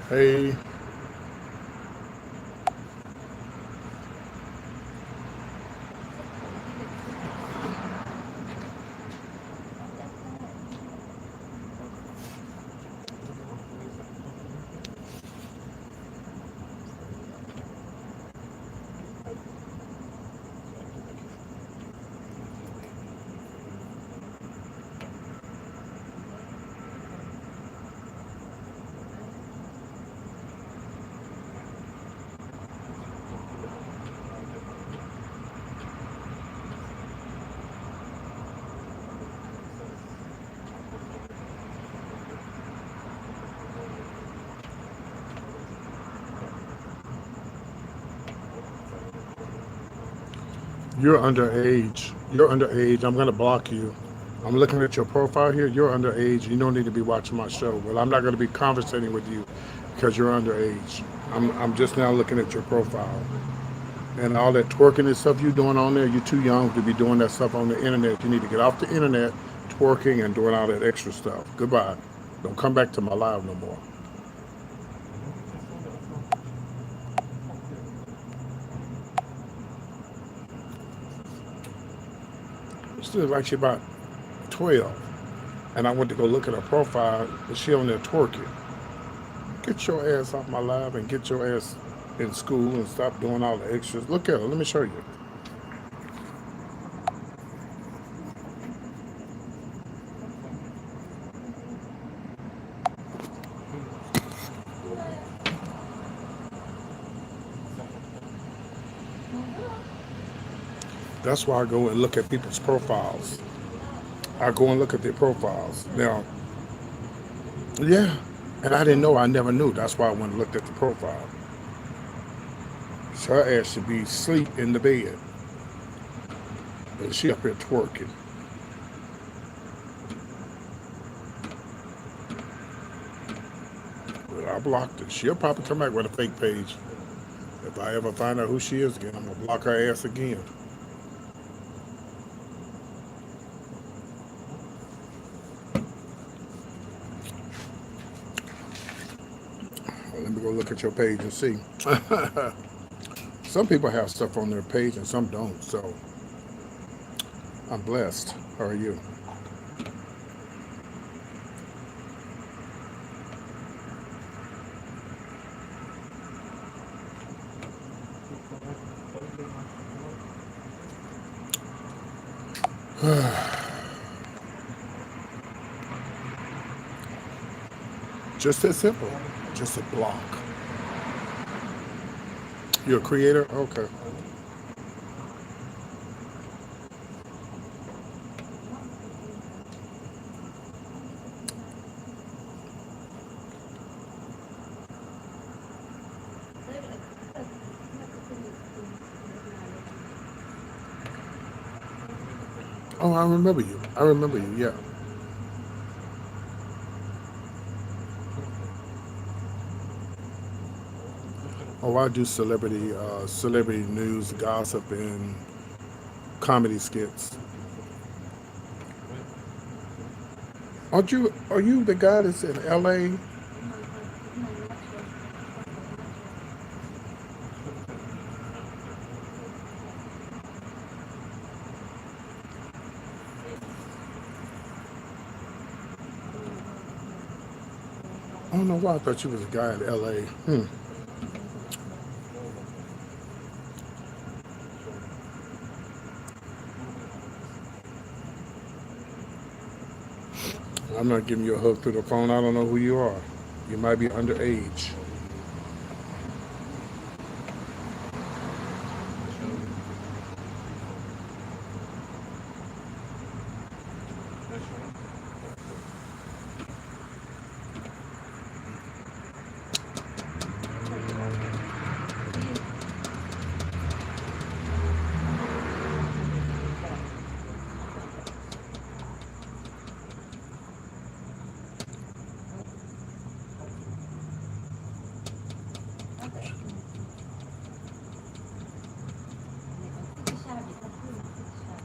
Hey, you're underage. You're underage. I'm gonna block you. I'm looking at your profile here. You're underage. You don't need to be watching my show. Well, I'm not gonna be conversating with you because you're underage. I'm just now looking at your profile. And all that twerking and stuff you doing on there, you're too young to be doing that stuff on the internet. You need to get off the internet, twerking and doing all that extra stuff. Goodbye. Don't come back to my live no more. Still like she about 12. And I went to go look at her profile, and she on there twerking. Get your ass off my live and get your ass in school and stop doing all the extras. Look at her. Let me show you. That's why I go and look at people's profiles. I go and look at their profiles. Now, yeah, and I didn't know. I never knew. That's why I went and looked at the profile. So her ass should be asleep in the bed. And she up here twerking. But I blocked her. She'll probably come back with a fake page. If I ever find out who she is again, I'm going to block her ass again. Well, let me go look at your page and see. Some people have stuff on their page and some don't. So I'm blessed. How are you? Just that simple. Just a block. You're a creator? Okay. Oh, I remember you. I remember you, yeah. Oh, I do celebrity news, gossip, and comedy skits. Are you the guy that's in LA? I don't know why I thought you was a guy in LA. I'm not giving you a hug through the phone. I don't know who you are. You might be underage.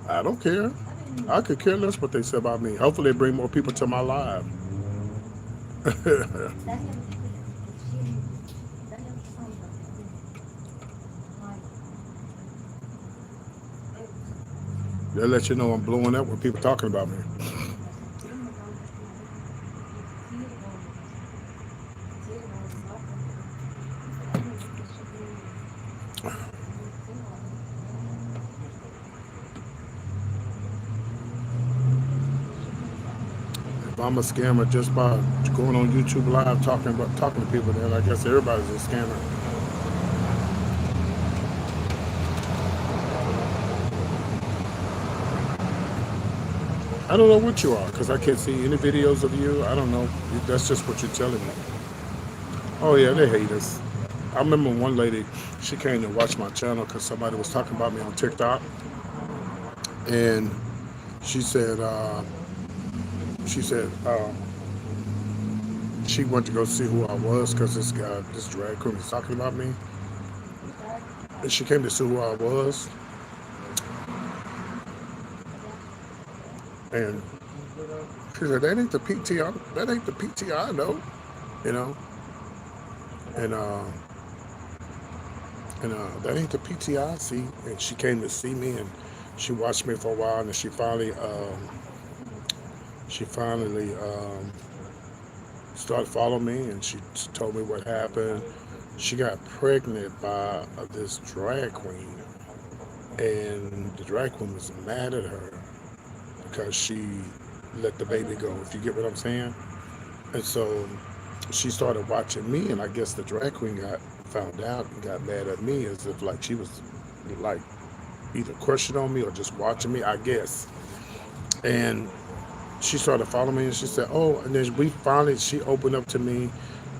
I don't care. I could care less what they say about me. Hopefully, they bring more people to my live. They'll let you know I'm blowing up when people talking about me. If I'm a scammer just by going on YouTube live talking to people, then I guess everybody's a scammer. I don't know what you are because I can't see any videos of you. I don't know. That's just what you're telling me. Oh yeah, they hate us. I remember one lady, she came to watch my channel because somebody was talking about me on TikTok, and she said, uh, she said she went to go see who I was because this guy, this drag queen was talking about me, and she came to see who I was, and she said that ain't the PT, that ain't the PT I know, you know, and that ain't the PTI see. And she came to see me, and she watched me for a while, and she finally started following me, and she told me what happened. She got pregnant by this drag queen, and the drag queen was mad at her because she let the baby go. If you get what I'm saying, and so she started watching me, and I guess the drag queen got found out and got mad at me as if like she was like either crushing on me or just watching me, I guess. And she started following me, and she said, "Oh," and then she opened up to me.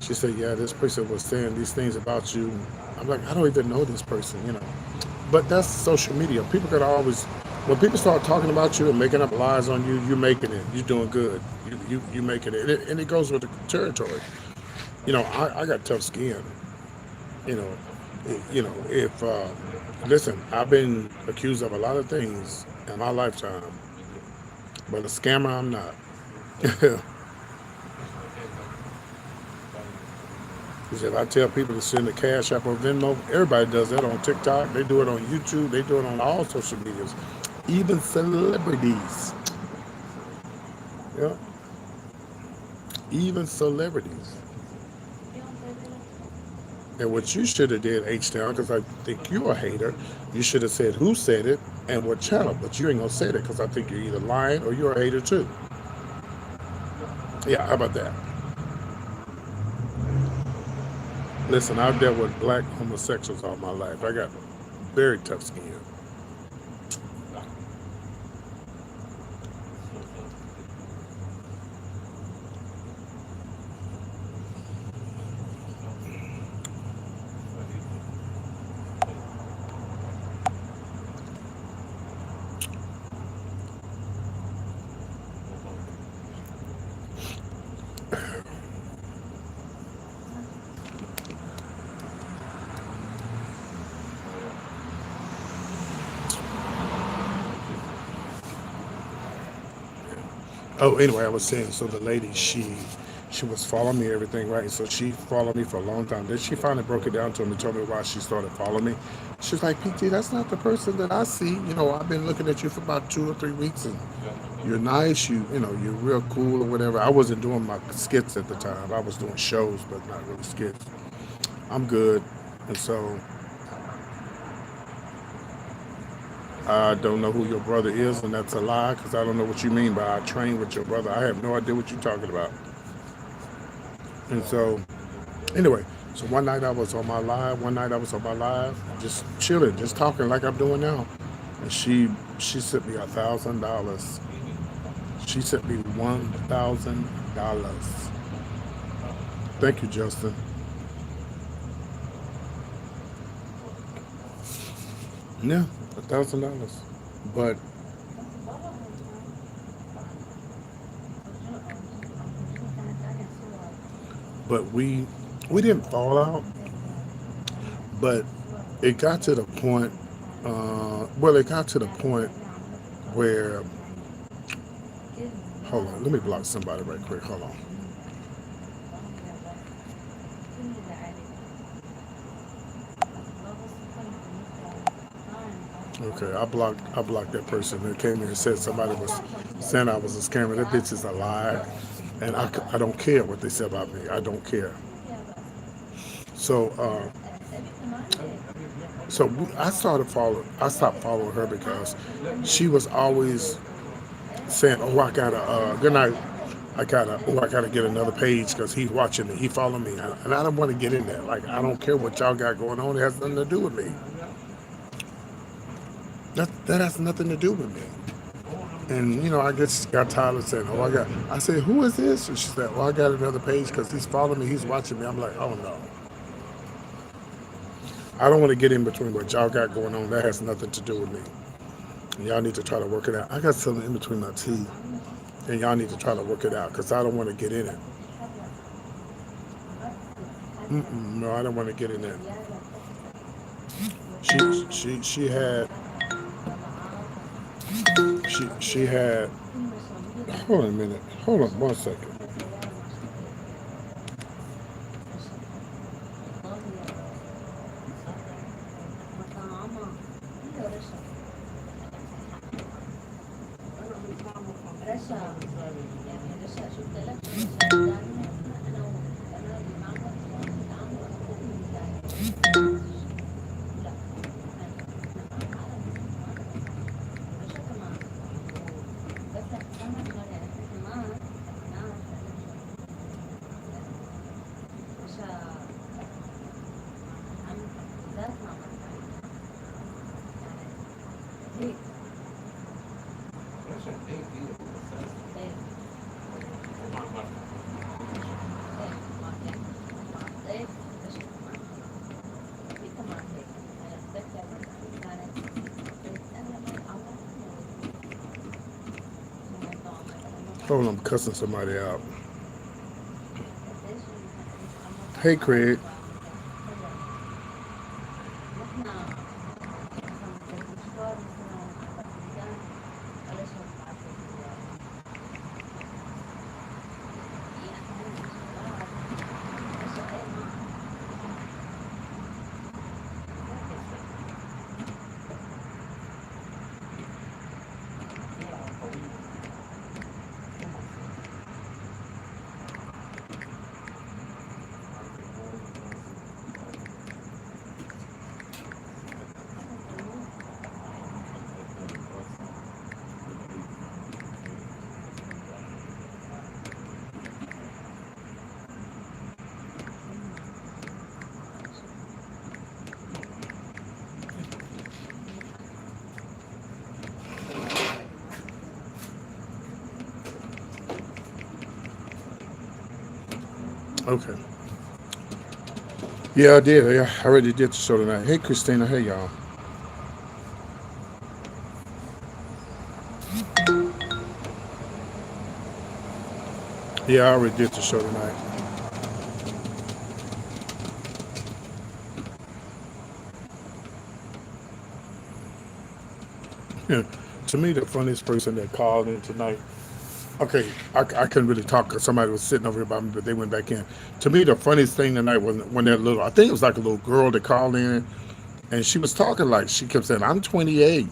She said, "Yeah, this person was saying these things about you." I'm like, I don't even know this person, you know. But that's social media. People could always, when people start talking about you and making up lies on you, you're making it. You're doing good. You making it. And it goes with the territory. I got tough skin. You know, if listen, I've been accused of a lot of things in my lifetime, but a scammer I'm not. Because if I tell people to send a cash app or Venmo, everybody does that on TikTok. They do it on YouTube. They do it on all social medias, even celebrities. Yeah, even celebrities. And what you should have did, H Town, because I think you're a hater, you should have said who said it and what channel. But you ain't gonna say that because I think you're either lying or you're a hater too. Yeah, how about that? Listen, I've dealt with black homosexuals all my life. I got very tough skin. Oh, anyway, I was saying, so the lady, she was following me, everything, right? So she followed me for a long time. Then she finally broke it down to me and told me why she started following me. She's like, PT, that's not the person that I see. I've been looking at you for about 2 or 3 weeks, and you're nice. You're real cool or whatever. I wasn't doing my skits at the time. I was doing shows, but not really skits. I'm good. And so I don't know who your brother is, and that's a lie because I don't know what you mean by I train with your brother. I have no idea what you're talking about. And so, anyway, so one night I was on my live, just chilling, just talking like I'm doing now. And she sent me $1,000. She sent me $1,000. Thank you, Justin. Yeah, $1,000. But we didn't fall out, but it got to the point. It got to the point where, hold on, let me block somebody right quick. Hold on. Okay, I blocked that person that came in and said somebody was saying I was a scammer. That bitch is a lie, and I don't care what they say about me. I don't care. So I stopped following her because she was always saying, "Oh, I gotta good night. I gotta get another page because he's watching me. He following me, and I don't want to get in there. Like I don't care what y'all got going on. It has nothing to do with me. That has nothing to do with me." And I just got tired of saying, "Oh, I got." I said, "Who is this?" And she said, "Oh, I got another page because he's following me. He's watching me." I'm like, "Oh no, I don't want to get in between what y'all got going on. That has nothing to do with me. And y'all need to try to work it out. I got something in between my teeth, and y'all need to try to work it out because I don't want to get in it. No, I don't want to get in it." She had she had. Hold on a minute. Hold on 1 second. Hold on, I'm cussing somebody out. Hey, Craig. Okay. Yeah, I did. Yeah, I already did the show tonight. Hey, Christina. Hey, y'all. Yeah, I already did the show tonight. Yeah. To me, the funniest person that called in tonight. Okay, I couldn't really talk because somebody was sitting over here by me, but they went back in. To me, the funniest thing tonight was when that little, I think it was like a little girl that called in, and she was talking like, she kept saying, "I'm 28."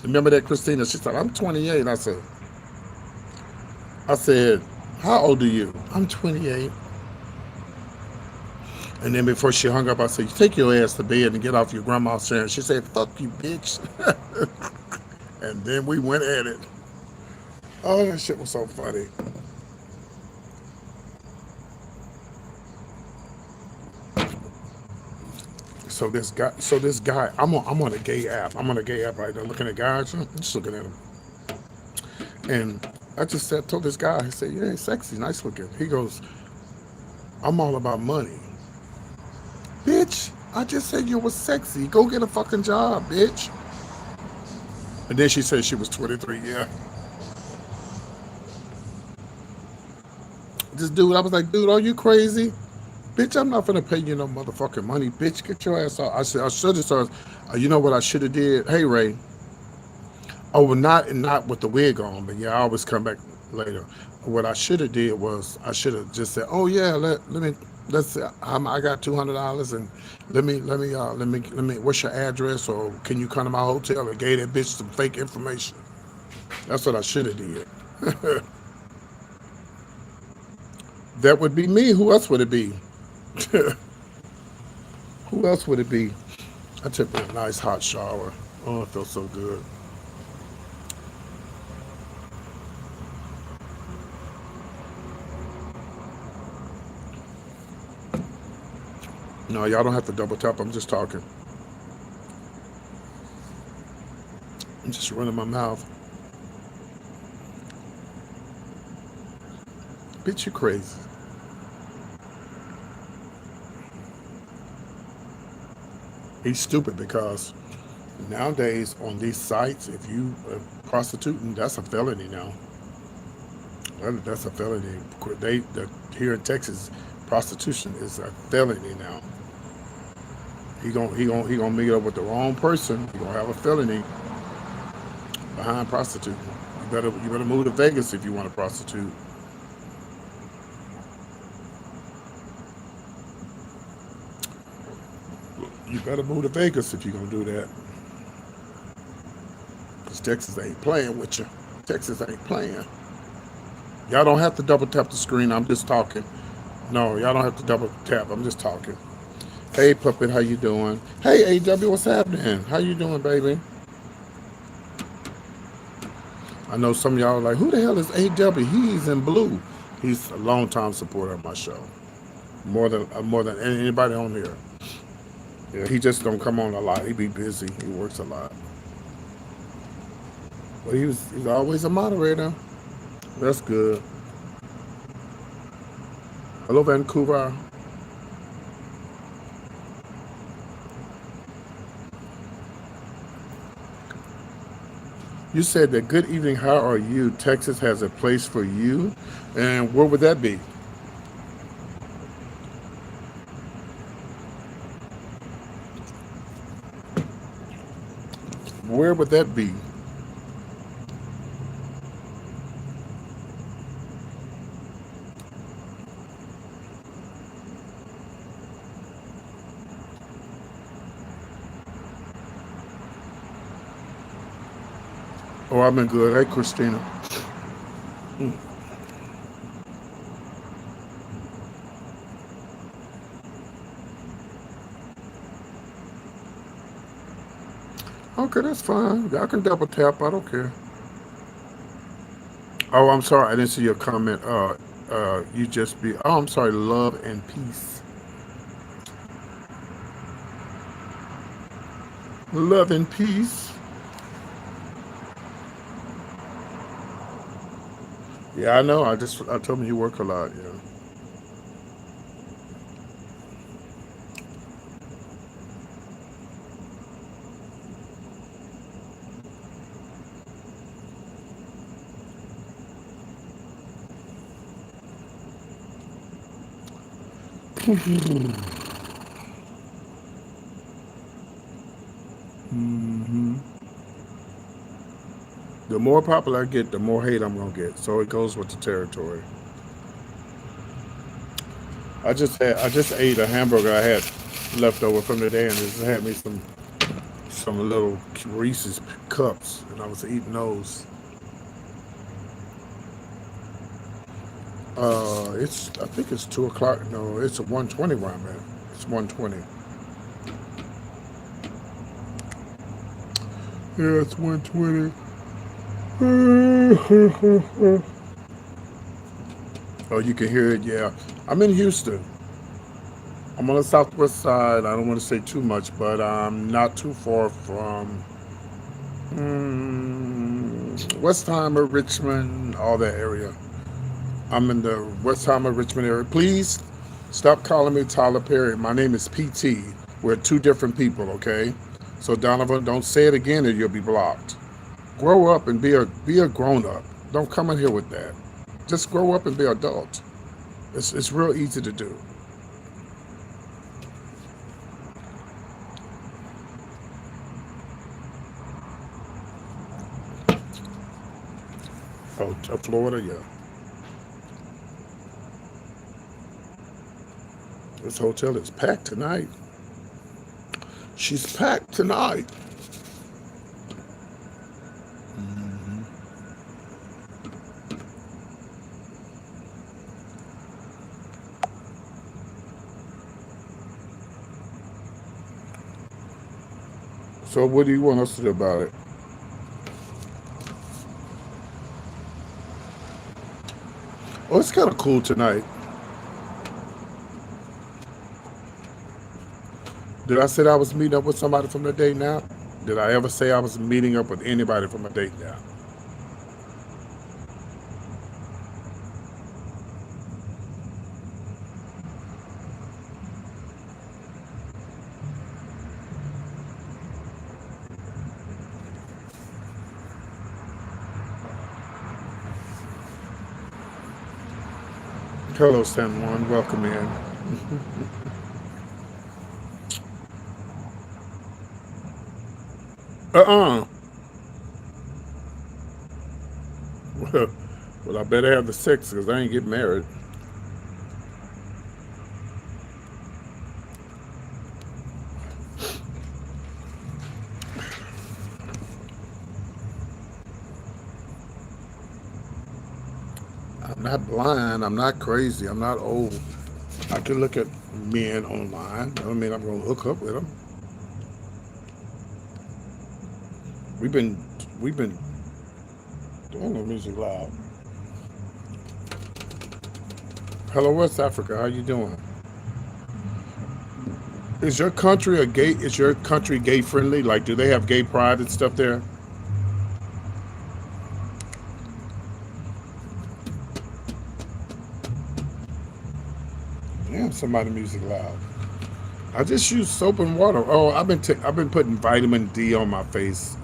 Remember that, Christina? She said, "I'm 28." I said, "How old are you?" "I'm 28." And then before she hung up, I said, "You take your ass to bed and get off your grandma's chair." And she said, "Fuck you, bitch." And then we went at it. Oh, that shit was so funny. So this guy, I'm on a gay app. I'm on a gay app right now, looking at guys. I'm just looking at them, and I just told this guy, I said, "You ain't sexy, nice looking." He goes, "I'm all about money." Bitch, I just said you was sexy. Go get a fucking job, bitch. And then she said she was 23. Yeah, this dude, I was like, "Dude, are you crazy?" "Bitch, I'm not gonna pay you no motherfucking money. Bitch, get your ass out." I said, "I should have started. You know what I should have did?" Hey, Ray. Oh, well, not with the wig on, but yeah, I always come back later. What I should have did was I should have just said, "Oh yeah, let me." I got $200 and let me. What's your address, or can you come to my hotel? And gave that bitch some fake information. That's what I should have did. That would be me. Who else would it be? Who else would it be? I took a nice hot shower. Oh, it felt so good. No, y'all don't have to double tap. I'm just talking. I'm just running my mouth. Bitch, you crazy. He's stupid because nowadays on these sites, if you prostituting, that's a felony now. That's a felony. Here in Texas, prostitution is a felony now. He gonna meet up with the wrong person. He gonna have a felony behind prostituting. You better move to Vegas if you want to prostitute. You better move to Vegas if you're gonna do that. Cause Texas ain't playing with you. Texas ain't playing. Y'all don't have to double tap the screen. I'm just talking. No, y'all don't have to double tap. I'm just talking. Hey, Puppet, how you doing? Hey, AW, what's happening? How you doing, baby? I know some of y'all are like, who the hell is AW? He's in blue. He's a long-time supporter of my show. More than anybody on here. Yeah, he just don't come on a lot. He be busy. He works a lot. But he's always a moderator. That's good. Hello, Vancouver. You said that good evening, how are you? Texas has a place for you. And where would that be? Where would that be? Oh, I've been good. Hey, Christina. Okay, that's fine. Y'all can double tap. I don't care. Oh, I'm sorry. I didn't see your comment. You just be. Oh, I'm sorry. Love and peace. Love and peace. Yeah, I know. I told me you work a lot. Yeah. Hmm. The more popular I get, the more hate I'm gonna get. So it goes with the territory. I just ate a hamburger I had left over from the day, and it had me some little Reese's cups, and I was eating those. It's I think it's 2 o'clock. No, it's 1:20 where I'm at. It's 1:20. Yeah, it's 1:20. Oh, you can hear it. Yeah, I'm in Houston. I'm on the southwest side. I don't want to say too much, but I'm not too far from Westheimer, Richmond, all that area. I'm in the Westheimer, Richmond area. Please stop calling me Tyler Perry. My name is PT. We're two different people, okay? So Donovan, don't say it again or you'll be blocked. Grow up and be a grown up. Don't come in here with that. Just grow up and be adult. It's real easy to do. Oh, Florida, yeah. This hotel is packed tonight. She's packed tonight. Mhm. So what do you want us to do about it? Oh, it's kind of cool tonight. Did I say I was meeting up with somebody from the date now? Did I ever say I was meeting up with anybody from a date now? Hello, San Juan. Welcome in. Uh-uh. Well, well, I better have the sex because I ain't getting married. I'm not blind. I'm not crazy. I'm not old. I can look at men online. I don't mean I'm going to hook up with them. We've been, we've been doing the music loud. Hello, West Africa. How you doing? Is your country a gay? Is your country gay friendly? Like, do they have gay pride and stuff there? Damn, somebody music loud. I just use soap and water. Oh, I've been putting vitamin D on my face.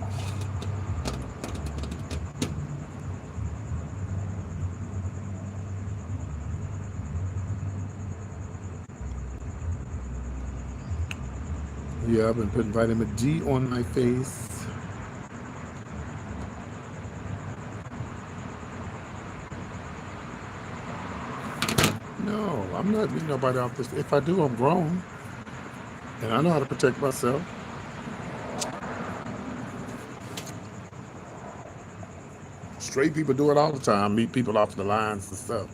Yeah, I've been putting vitamin D on my face. No, I'm not beating nobody off this. If I do, I'm grown and I know how to protect myself. Straight people do it all the time. Meet people off the lines and stuff.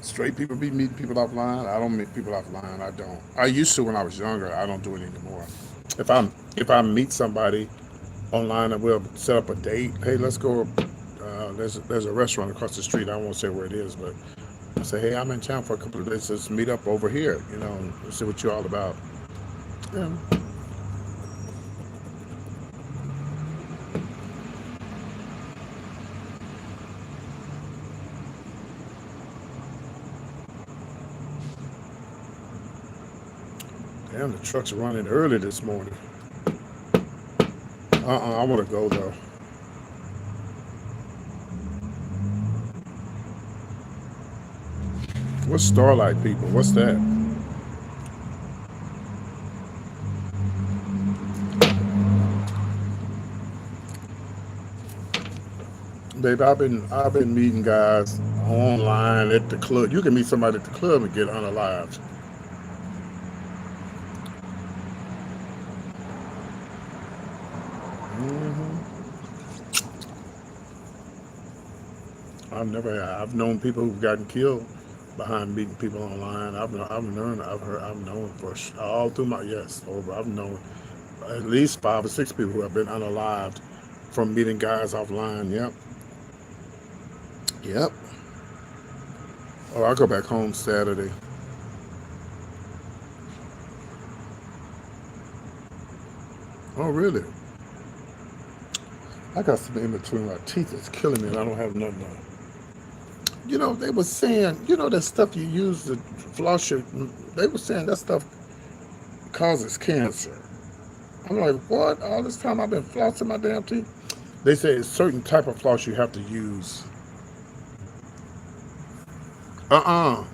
Straight people be meeting people offline. I don't meet people offline. I don't. I used to when I was younger. I don't do it anymore. If I meet somebody online and we'll set up a date. Hey, let's go. There's a restaurant across the street. I won't say where it is, but I say, hey, I'm in town for a couple of days. Let's meet up over here. And see what you're all about. Yeah. Damn, the truck's running early this morning. I want to go though. What's Starlight People? What's that? Babe, I've been meeting guys online at the club. You can meet somebody at the club and get unalived. hmm I've known people who've gotten killed behind meeting people online. I've known all through my, yes, over, I've known at least 5 or 6 people who have been unalived from meeting guys offline. Yep. Yep. Oh, I go back home Saturday. Oh, really? I got something in between my teeth that's killing me, and I don't have nothing on. They were saying, that stuff you use to floss your, they were saying that stuff causes cancer. I'm like, what? All this time I've been flossing my damn teeth? They say it's certain type of floss you have to use. Uh-uh.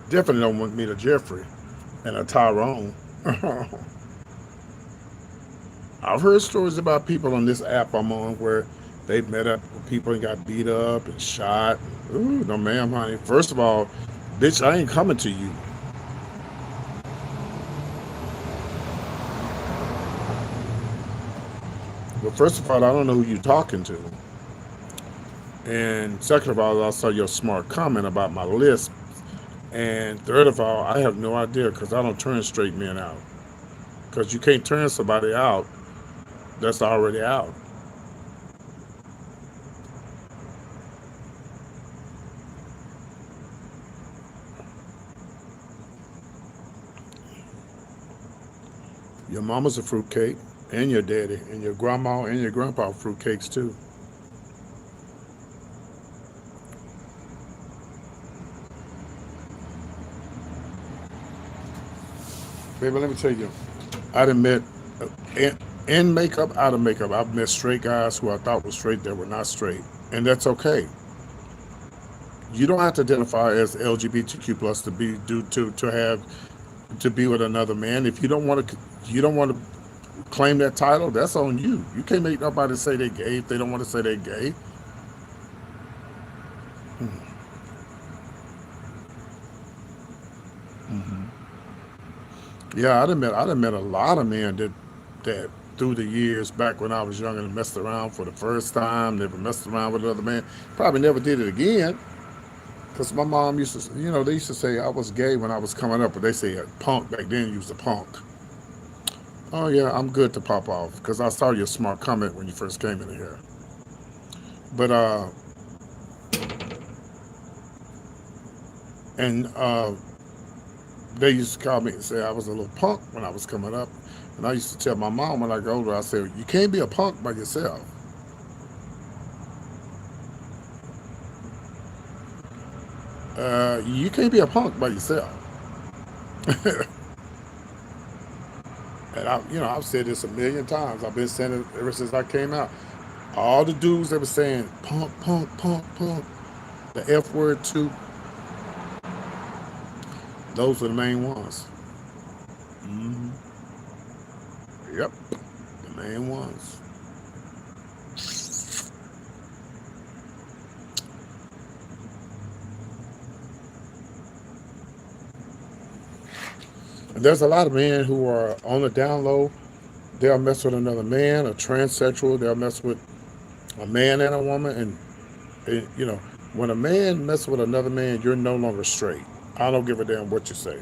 Definitely don't want me to Jeffrey and a Tyrone. I've heard stories about people on this app I'm on where They met up with people and got beat up and shot. Ooh, no ma'am, honey. First of all, bitch, I ain't coming to you. Well, first of all, I don't know who you're talking to. And second of all, I saw your smart comment about my list. And third of all, I have no idea because I don't turn straight men out. Because you can't turn somebody out that's already out. Your mama's a fruitcake, and your daddy, and your grandma, and your grandpa are fruitcakes too. Baby, let me tell you, I done met, uh, in, in makeup, out of makeup, I've met straight guys who I thought were straight that were not straight. And that's okay. You don't have to identify as LGBTQ plus to be due to have to be with another man. If you don't want to claim that title, that's on you. You can't make nobody say they're gay if they don't want to say they're gay. Yeah, I done met a lot of men that through the years back when I was young and messed around for the first time, never messed around with another man, probably never did it again. Because my mom used to, they used to say I was gay when I was coming up, but they say punk back then. You was a punk. Oh yeah, I'm good to pop off because I saw your smart comment when you first came in here. But and they used to call me and say I was a little punk when I was coming up. And I used to tell my mom when I got older, I said, you can't be a punk by yourself. You can't be a punk by yourself. And I've said this a million times. I've been saying it ever since I came out. All the dudes that were saying punk, punk, punk, punk, the F word too, those were the main ones. Hmm. Yep, the main ones. And there's a lot of men who are on the down low. They'll mess with another man, a transsexual. They'll mess with a man and a woman. And when a man messes with another man, you're no longer straight. I don't give a damn what you say.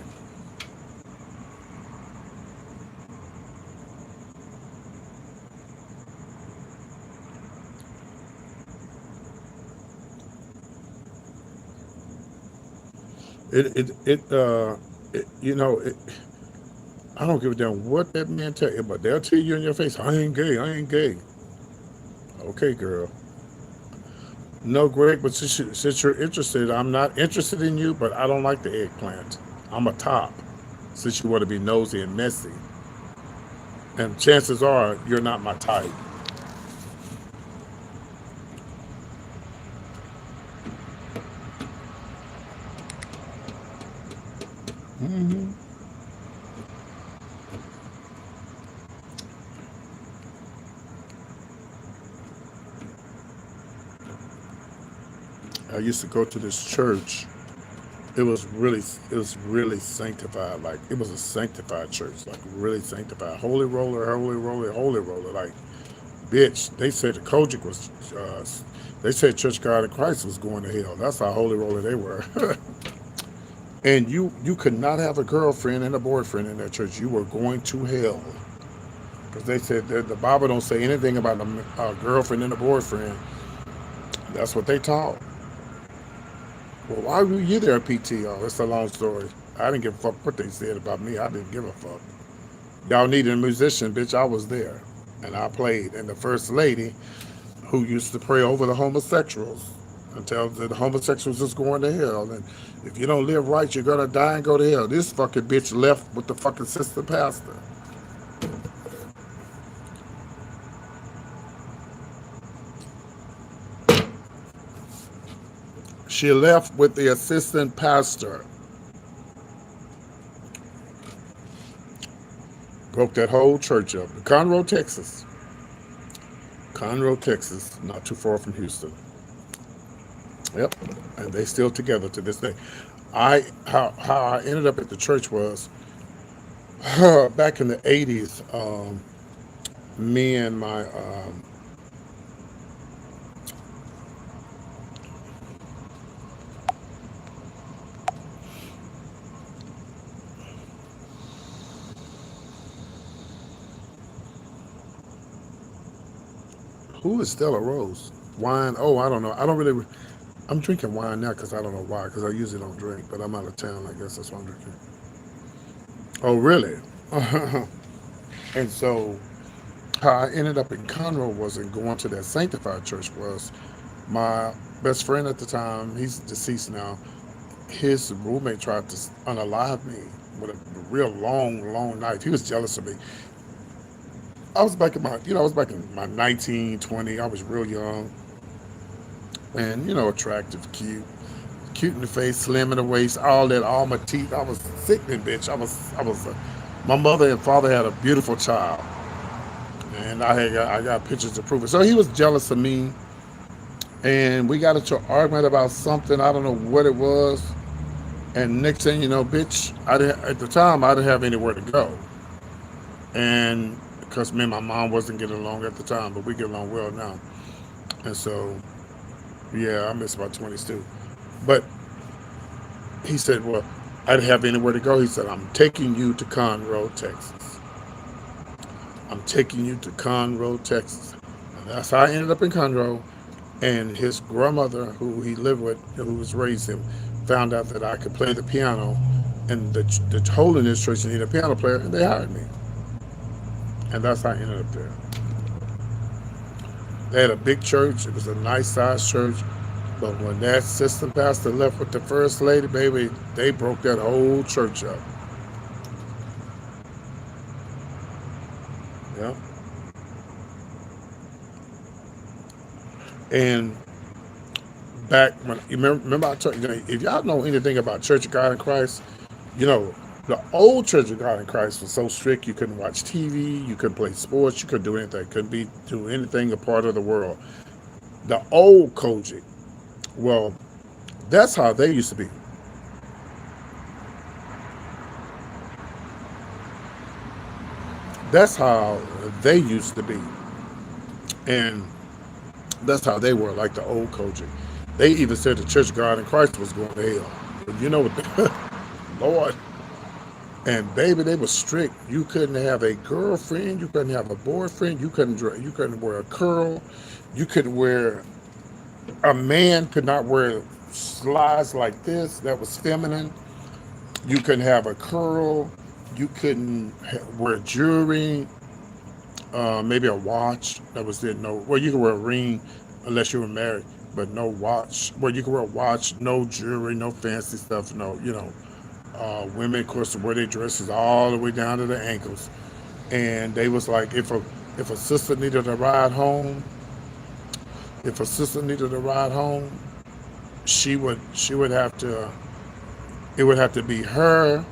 It, it, it, uh, it you know, it, I don't give a damn what that man tell you, but they'll tell you in your face, I ain't gay, I ain't gay. Okay, girl. No, Greg, but since you're interested, I'm not interested in you, but I don't like the eggplant. I'm a top, since you want to be nosy and messy. And chances are you're not my type. Hmm. I used to go to this church. It was really sanctified. Like it was a sanctified church, like really sanctified. Holy roller, holy roller, holy roller. Like bitch, they said the Kojic was. They said Church God in Christ was going to hell. That's how holy roller they were. And you could not have a girlfriend and a boyfriend in that church. You were going to hell because they said that the Bible don't say anything about a girlfriend and a boyfriend. That's what they taught. Well, why were you there, PTO? It's a long story. I didn't give a fuck what they said about me. I didn't give a fuck. Y'all needed a musician, bitch. I was there, and I played. And the first lady who used to pray over the homosexuals and tell the homosexuals is going to hell. And if you don't live right, you're gonna die and go to hell. This fucking bitch left with the fucking sister pastor. She left with the assistant pastor. Broke that whole church up. Conroe, Texas. Conroe, Texas, not too far from Houston. Yep, and they still together to this day. How I ended up at the church was back in the '80s. Me and my who is Stella Rose? Wine? Oh, I don't know. I don't really. I'm drinking wine now because I don't know why. Because I usually don't drink, but I'm out of town. I guess that's why I'm drinking. Oh, really? And so how I ended up in Conroe wasn't going to that sanctified church was my best friend at the time. He's deceased now. His roommate tried to unalive me with a real long knife. He was jealous of me. I was back in my, I was back in my 19, 20. I was real young and, attractive, cute in the face, slim in the waist, all that, all my teeth. I was sickening, bitch. My mother and father had a beautiful child, and I got pictures to prove it. So he was jealous of me, and we got into an argument about something. I don't know what it was. And next thing you know, bitch, at the time I didn't have anywhere to go, and because me and my mom wasn't getting along at the time, but we get along well now. And so, yeah, I miss my 20s too. But he said, well, I didn't have anywhere to go. He said, I'm taking you to Conroe, Texas. I'm taking you to Conroe, Texas. And that's how I ended up in Conroe. And his grandmother, who he lived with, who was raised him, found out that I could play the piano. And the holiness church needed a piano player, and they hired me. And that's how I ended up there. They had a big church. It was a nice sized church. But when that assistant pastor left with the first lady, baby, they broke that whole church up. Yeah. And back when you remember I told you, if y'all know anything about Church of God in Christ, you know the old Church of God in Christ was so strict you couldn't watch TV, you couldn't play sports, you couldn't do anything, couldn't be do anything a part of the world. The old Kojic, well, that's how they used to be. That's how they used to be, and that's how they were, like the old Kojic. They even said the Church of God in Christ was going to hell. But you know what? Lord. And baby, they were strict. You couldn't have a girlfriend. You couldn't have a boyfriend. You couldn't wear a curl. You couldn't wear. A man could not wear slides like this. That was feminine. You couldn't have a curl. You couldn't wear jewelry. Maybe a watch. That was it. No. Well, you could wear a ring unless you were married, but no watch. Well, you could wear a watch, no jewelry, no fancy stuff. No, women, of course, wear their dresses all the way down to the ankles. And they was like, if a sister needed a ride home, if a sister needed a ride home, she would have to. It would have to be her,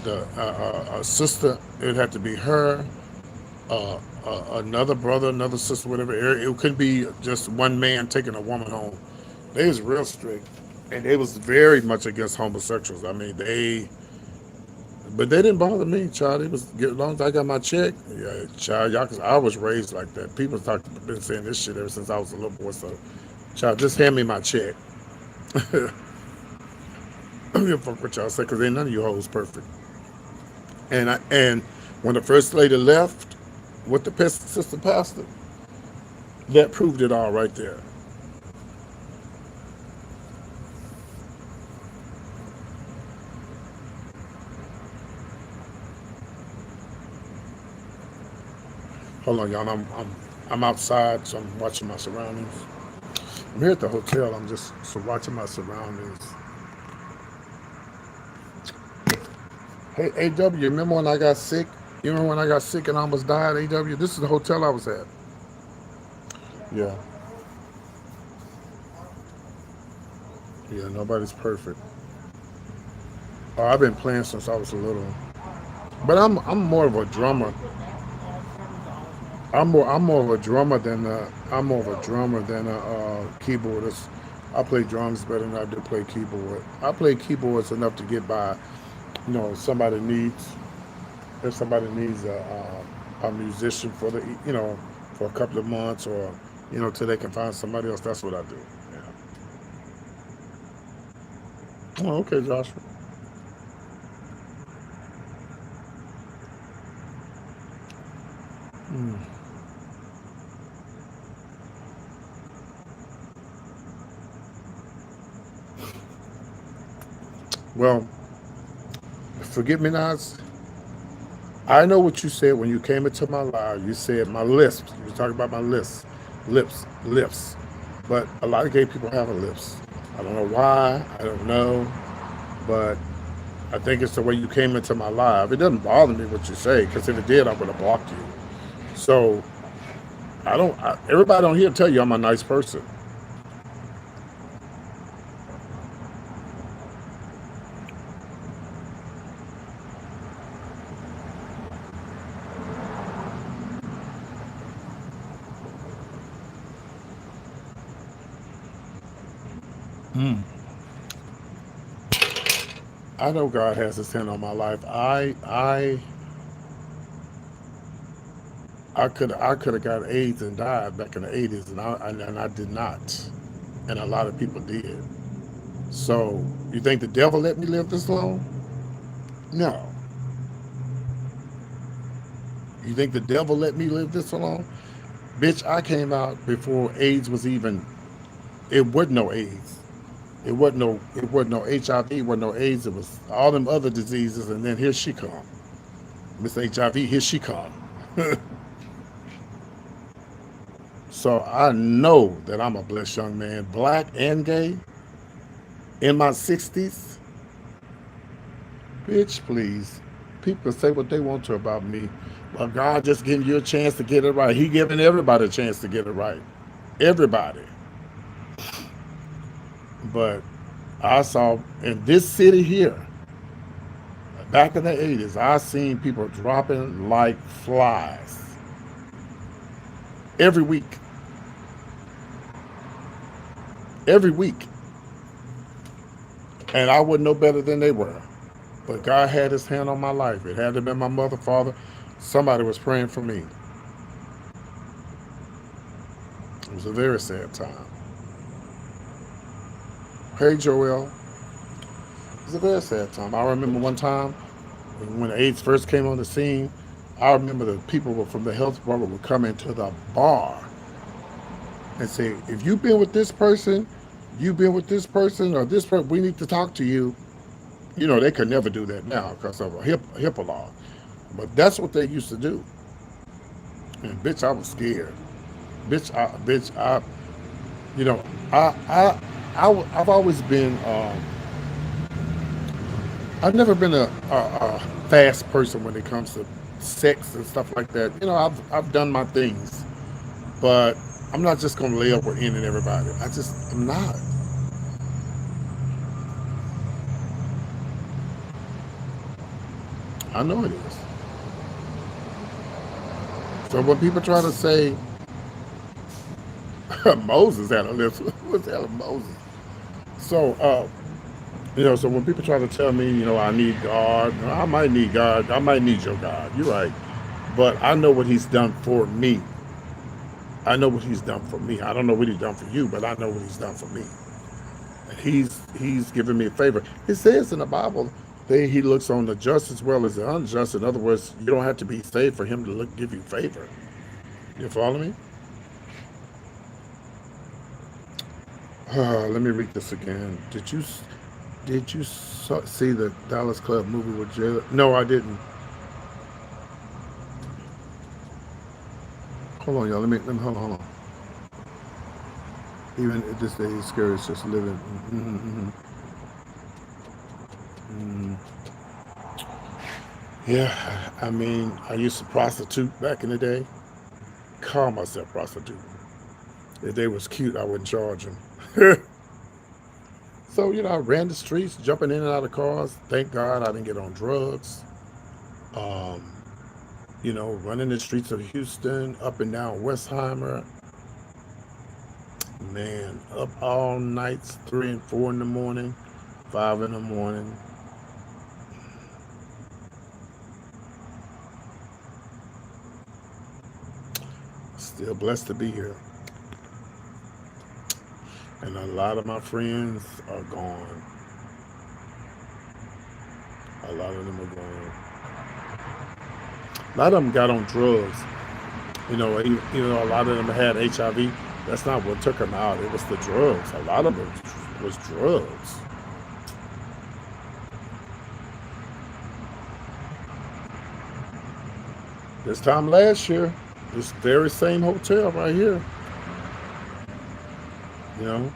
the sister. It would have to be her, another brother, another sister, whatever. It couldn't be just one man taking a woman home. They was real strict, and they was very much against homosexuals. I mean, but they didn't bother me, child. It was as long as I got my check. Yeah, child, y'all, cause I was raised like that. People been saying this shit ever since I was a little boy. So, child, just hand me my check. I don't give a fuck what y'all say, cause ain't none of you hoes perfect. And when the first lady left with the sister pastor, that proved it all right there. Hold on, y'all. I'm outside, so I'm watching my surroundings. I'm here at the hotel. I'm just so watching my surroundings. Hey, AW, remember when I got sick? You remember when I got sick and almost died, AW? This is the hotel I was at. Yeah, yeah. Nobody's perfect. Oh, I've been playing since I was little, but I'm more of a drummer. I'm more of a drummer than a keyboardist. I play drums better than I do play keyboard. I play keyboards enough to get by. Somebody needs if somebody needs a musician for for a couple of months, or till they can find somebody else. That's what I do. Yeah. Oh, okay, Joshua. Mm. Well, forget me nots. I know what you said when you came into my life. You said my lisps. You were talking about my lips. But a lot of gay people have a lips. I don't know why. I don't know. But I think it's the way you came into my life. It doesn't bother me what you say, because if it did, I would have blocked you. So I don't. Everybody on here tell you I'm a nice person. Mm. I know God has His hand on my life. I could have got AIDS and died back in the '80s, and I did not, and a lot of people did. So you think the devil let me live this long? No. You think the devil let me live this long? Bitch, I came out before AIDS was even. It wasn't no AIDS. It wasn't no HIV. It wasn't no AIDS. It was all them other diseases, and then here she come, Miss HIV. Here she come. So I know that I'm a blessed young man, black and gay, in my 60s. Bitch, please. People say what they want to about me. Well, God just giving you a chance to get it right. He giving everybody a chance to get it right. Everybody. But I saw in this city here, back in the '80s, I seen people dropping like flies every week. Every week. And I wasn't no better than they were. But God had His hand on my life. It had to be my mother, father. Somebody was praying for me. It was a very sad time. Hey, Joel. It was a very sad time. I remember one time when AIDS first came on the scene. I remember the people from the health department would come into the bar and say, if you've been with this person, you've been with this person, or this person, we need to talk to you. They could never do that now because of a HIPAA law. But that's what they used to do. And bitch, I was scared. Bitch, you know, I, I, I've always been, I've never been a fast person when it comes to sex and stuff like that. I've done my things, but I'm not just gonna lay up with any and everybody. I'm not. I know it is. So when people try to say Moses had a lips, what's the hell of Moses? So so when people try to tell me, I need God, I might need God, I might need your God. You're right, but I know what He's done for me. I know what He's done for me. I don't know what He's done for you, but I know what He's done for me. And He's given me a favor. It says in the Bible that He looks on the just as well as the unjust. In other words, you don't have to be saved for Him to give you favor. You follow me? Let me read this again. Did you see the Dallas Club movie with Jay? No, I didn't. Hold on, y'all. Let me hold on. Even at this day, it's scary. It's just living. Mm. Yeah, I mean, I used to prostitute back in the day. Call myself prostitute. If they was cute, I wouldn't charge them. So I ran the streets, jumping in and out of cars. Thank God I didn't get on drugs. Um, running the streets of Houston, up and down Westheimer, man, up all nights, 3 and 4 in the morning, 5 in the morning. Still blessed to be here. And a lot of my friends are gone. A lot of them are gone. A lot of them got on drugs. A lot of them had HIV. That's not what took them out. It was the drugs. A lot of it was drugs. This time last year, this very same hotel right here, you know,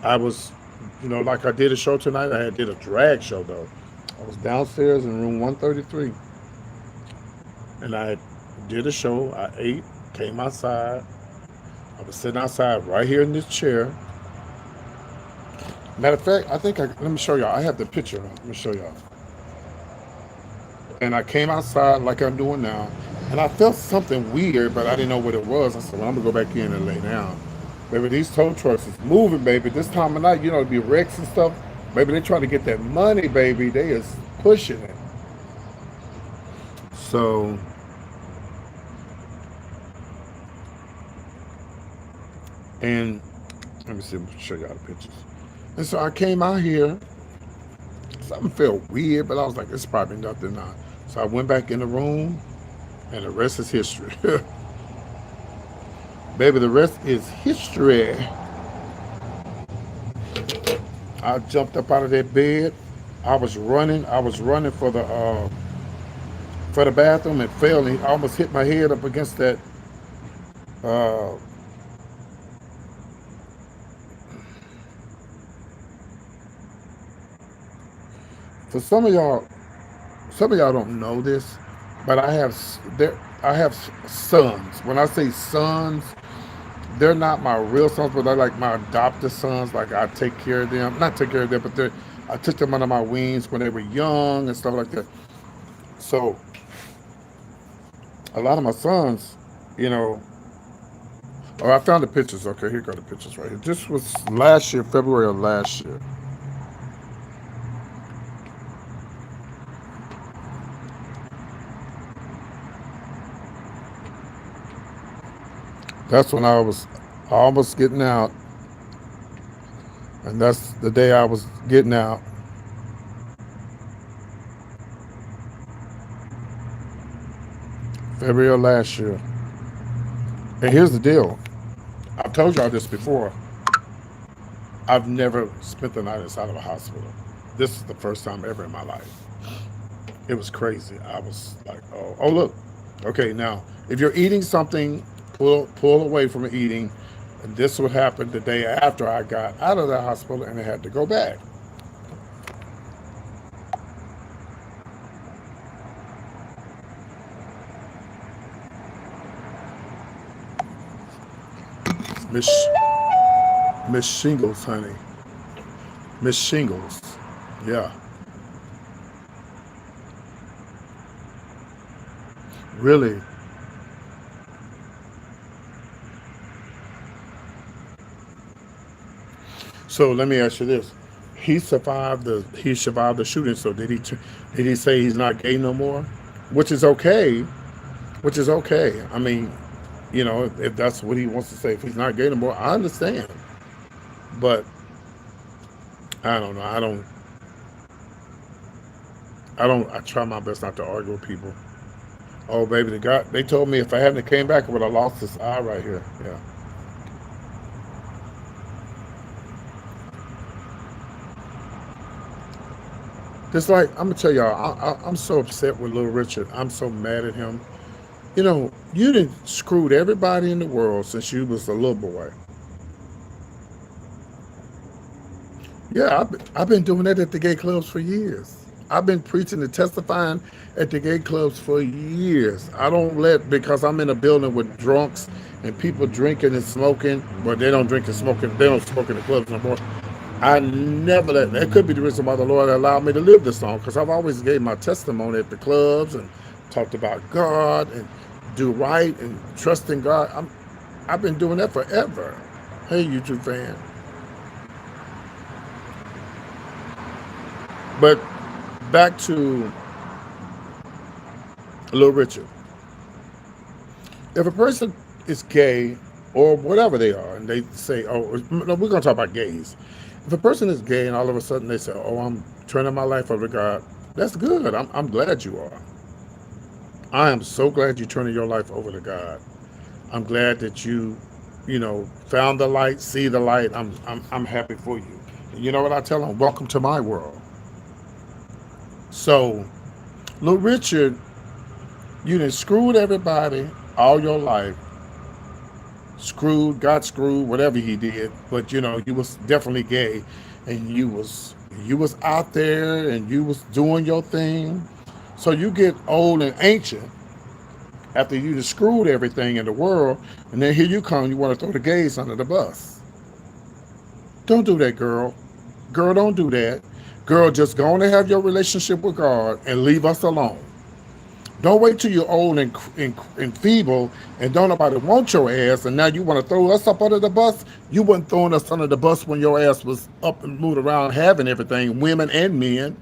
I was, like I did a show tonight. I did a drag show though. I was downstairs in room 133, and I did a show. I ate, came outside. I was sitting outside right here in this chair. Matter of fact, let me show y'all. I have the picture. Let me show y'all. And I came outside like I'm doing now, and I felt something weird, but I didn't know what it was. I said, well, I'm gonna go back in and lay down. Baby, these tow trucks is moving, baby. This time of night, it'd be wrecks and stuff. Baby, they trying to get that money, baby. They is pushing it. So, and let me see, show y'all the pictures. And so I came out here. Something felt weird, but I was like, it's probably nothing now. So I went back in the room, and the rest is history. Baby, the rest is history. I jumped up out of that bed. I was running. For the bathroom and fell, and I almost hit my head up against that. Uh, for some of y'all don't know this, but I have sons. When I say sons, they're not my real sons, but they're like my adopted sons. Like I take care of them, not take care of them, but I took them under my wings when they were young and stuff like that. So a lot of my sons, you know, oh, I found the pictures. Okay, here go the pictures right here. This was last year, February of last year. That's when I was almost getting out, and that's the day I was getting out. February of last year. And here's the deal. I've told y'all this before. I've never spent the night inside of a hospital. This is the first time ever in my life. It was crazy. I was like, oh, look. Okay, now, if you're eating something, pull away from eating. And this would happen the day after I got out of the hospital and I had to go back. Miss Miss Shingles, honey. Miss Shingles. Yeah. Really. So let me ask you this. He survived the shooting, so did he say he's not gay no more? Which is okay. Which is okay. I mean, if that's what he wants to say, if he's not gay no more, I understand. But I don't know. I try my best not to argue with people. Oh baby, they told me if I hadn't came back I would have lost this eye right here. Yeah. Just like I'm gonna tell y'all, I'm so upset with Little Richard. I'm so mad at him. You done screwed everybody in the world since you was a little boy. Yeah, I've been doing that at the gay clubs for years. I've been preaching and testifying at the gay clubs for years. I don't because I'm in a building with drunks and people drinking and smoking. Well, they don't drink and smoking. They don't smoke in the clubs no more. I never that could be the reason why the Lord allowed me to live this long, because I've always gave my testimony at the clubs and talked about God and do right and trust in God. I've been doing that forever. Hey, YouTube fan. But back to Little Richard. If a person is gay or whatever they are, and they say, "Oh, no, we're going to talk about gays." If a person is gay and all of a sudden they say, "Oh, I'm turning my life over to God," that's good. I'm glad you are. I am so glad you're turning your life over to God. I'm glad that you found the light, see the light. I'm happy for you. And you know what I tell them? Welcome to my world. So, Little Richard, you done screwed everybody all your life. Screwed, got screwed, whatever he did. But you was definitely gay, and you was out there and you was doing your thing. So you get old and ancient after you just screwed everything in the world, and then here you come, you want to throw the gays under the bus. Don't do that, girl. Girl, don't do that. Girl, just go on and have your relationship with God and leave us alone. Don't wait till you're old and feeble and don't nobody want your ass, and now you want to throw us up under the bus. You wasn't throwing us under the bus when your ass was up and moved around having everything, women and men.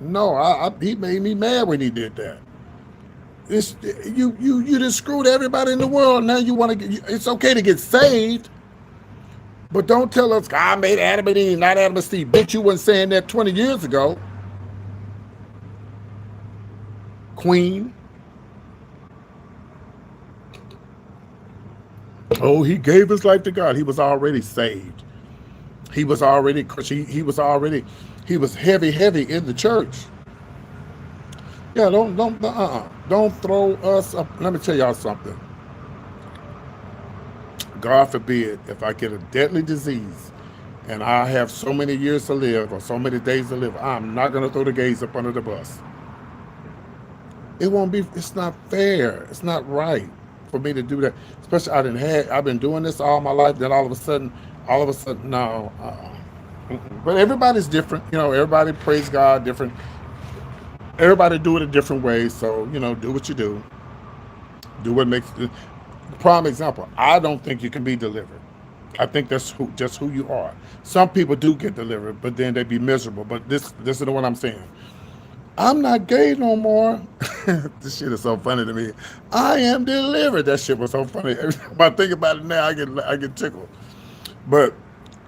No, he made me mad when he did that. It's, you just screwed everybody in the world. Now you want to get. It's okay to get saved, but don't tell us God made Adam and Eve, not Adam and Steve. Bitch, you wasn't saying that 20 years ago, Queen. Oh, he gave his life to God. He was already saved. He was already he was heavy in the church. Yeah, don't throw us up. Let me tell y'all something. God forbid if I get a deadly disease and I have so many years to live or so many days to live, I'm not gonna throw the gays up under the bus. It won't be. It's not fair. It's not right for me to do that. Especially I've been doing this all my life. Then all of a sudden, no. But everybody's different. Everybody praise God different. Everybody do it a different way. So do what you do. Do what makes. Prime example. I don't think you can be delivered. I think that's just who you are. Some people do get delivered, but then they be miserable. But this is the one I'm saying. I'm not gay no more. This shit is so funny to me. I am delivered. That shit was so funny. Every time I think about it now, I get tickled. But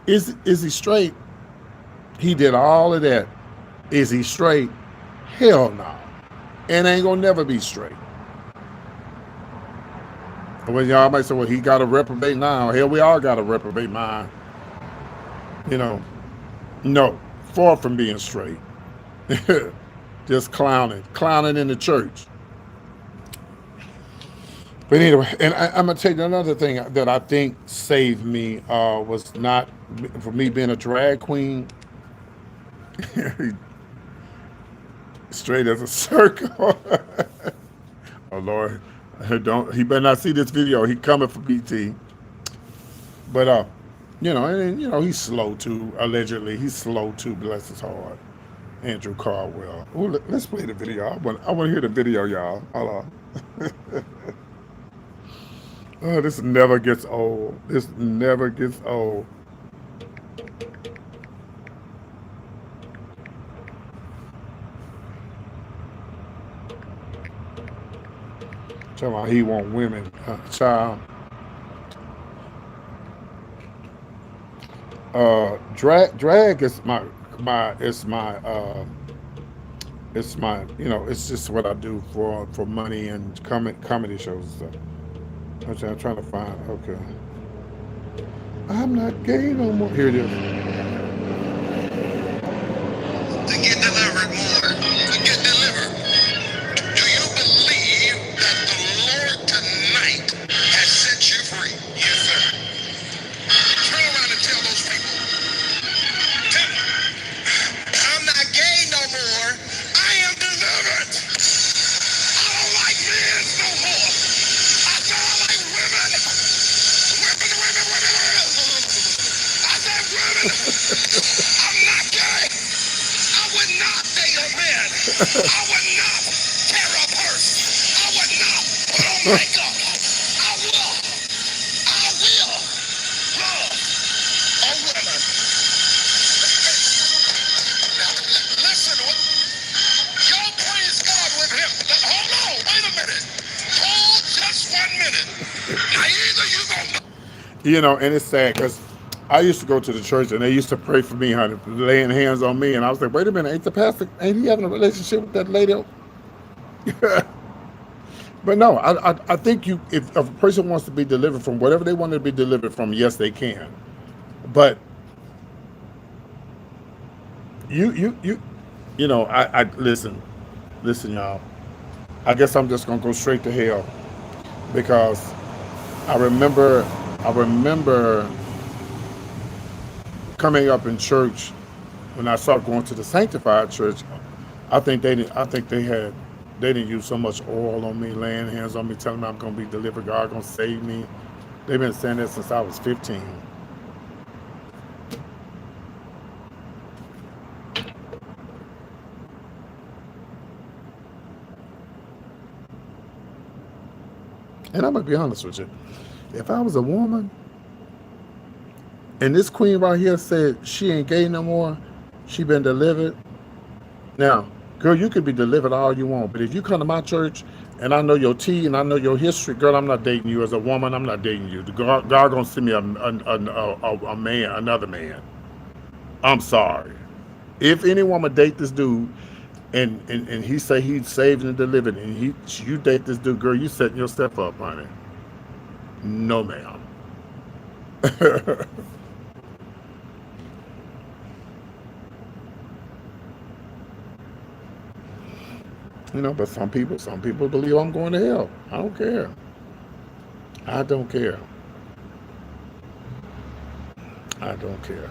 is he straight? He did all of that. Is he straight? Hell no. And ain't gonna never be straight. Well, y'all might say, well, he got a reprobate now. Hell, we all got a reprobate mind. You know, no, far from being straight. Just clowning in the church. But anyway, and I'm gonna tell you another thing that I think saved me was not for me being a drag queen, straight as a circle. Oh Lord, don't he better not see this video. He coming for BT. But he's slow too. Allegedly, he's slow too. Bless his heart. Andrew Caldwell. Ooh, let's play the video. I want to hear the video, y'all. Hold on. Oh, this never gets old. This never gets old. Talking about he want women, child. Drag is it's just what I do for money and comedy shows and stuff. I'm trying to find. Okay, I'm not gay no more. Here it is. To get delivered more. To get delivered. Do you believe that the Lord tonight has set you free? Yes, sir. Turn around and tell those people. Tell them, I'm not gay no more. I am delivered. I don't like men no more. I said I like women. Women. I said women. I'm not gay. I would not date a man. I would not tear a purse. I would not put on makeup. I will. I will love a woman. Now, listen, y'all praise God with him. Hold on, wait a minute. Hold just 1 minute. Now, either you gonna And it's sad because I used to go to the church and they used to pray for me, honey, laying hands on me, and I was like, wait a minute, ain't the pastor, ain't he having a relationship with that lady? But no, I think if a person wants to be delivered from whatever they want to be delivered from, yes, they can. But you, you, you, I listen, y'all. I guess I'm just gonna go straight to hell because I remember, I remember coming up in church when I started going to the sanctified church. I think they didn't. I think they didn't use so much oil on me, laying hands on me, telling me I'm gonna be delivered. God gonna save me. They've been saying that since I was 15. And I'm gonna be honest with you. If I was a woman and this queen right here said she ain't gay no more, she been delivered. Now, girl, you could be delivered all you want, but if you come to my church and I know your tea and I know your history, girl, I'm not dating you as a woman. I'm not dating you. God gonna send me a man, another man. I'm sorry. If any woman date this dude and he say he's saved and delivered and you date this dude, girl, you setting yourself up, honey. No, ma'am. But some people believe I'm going to hell. I don't care. I don't care. I don't care.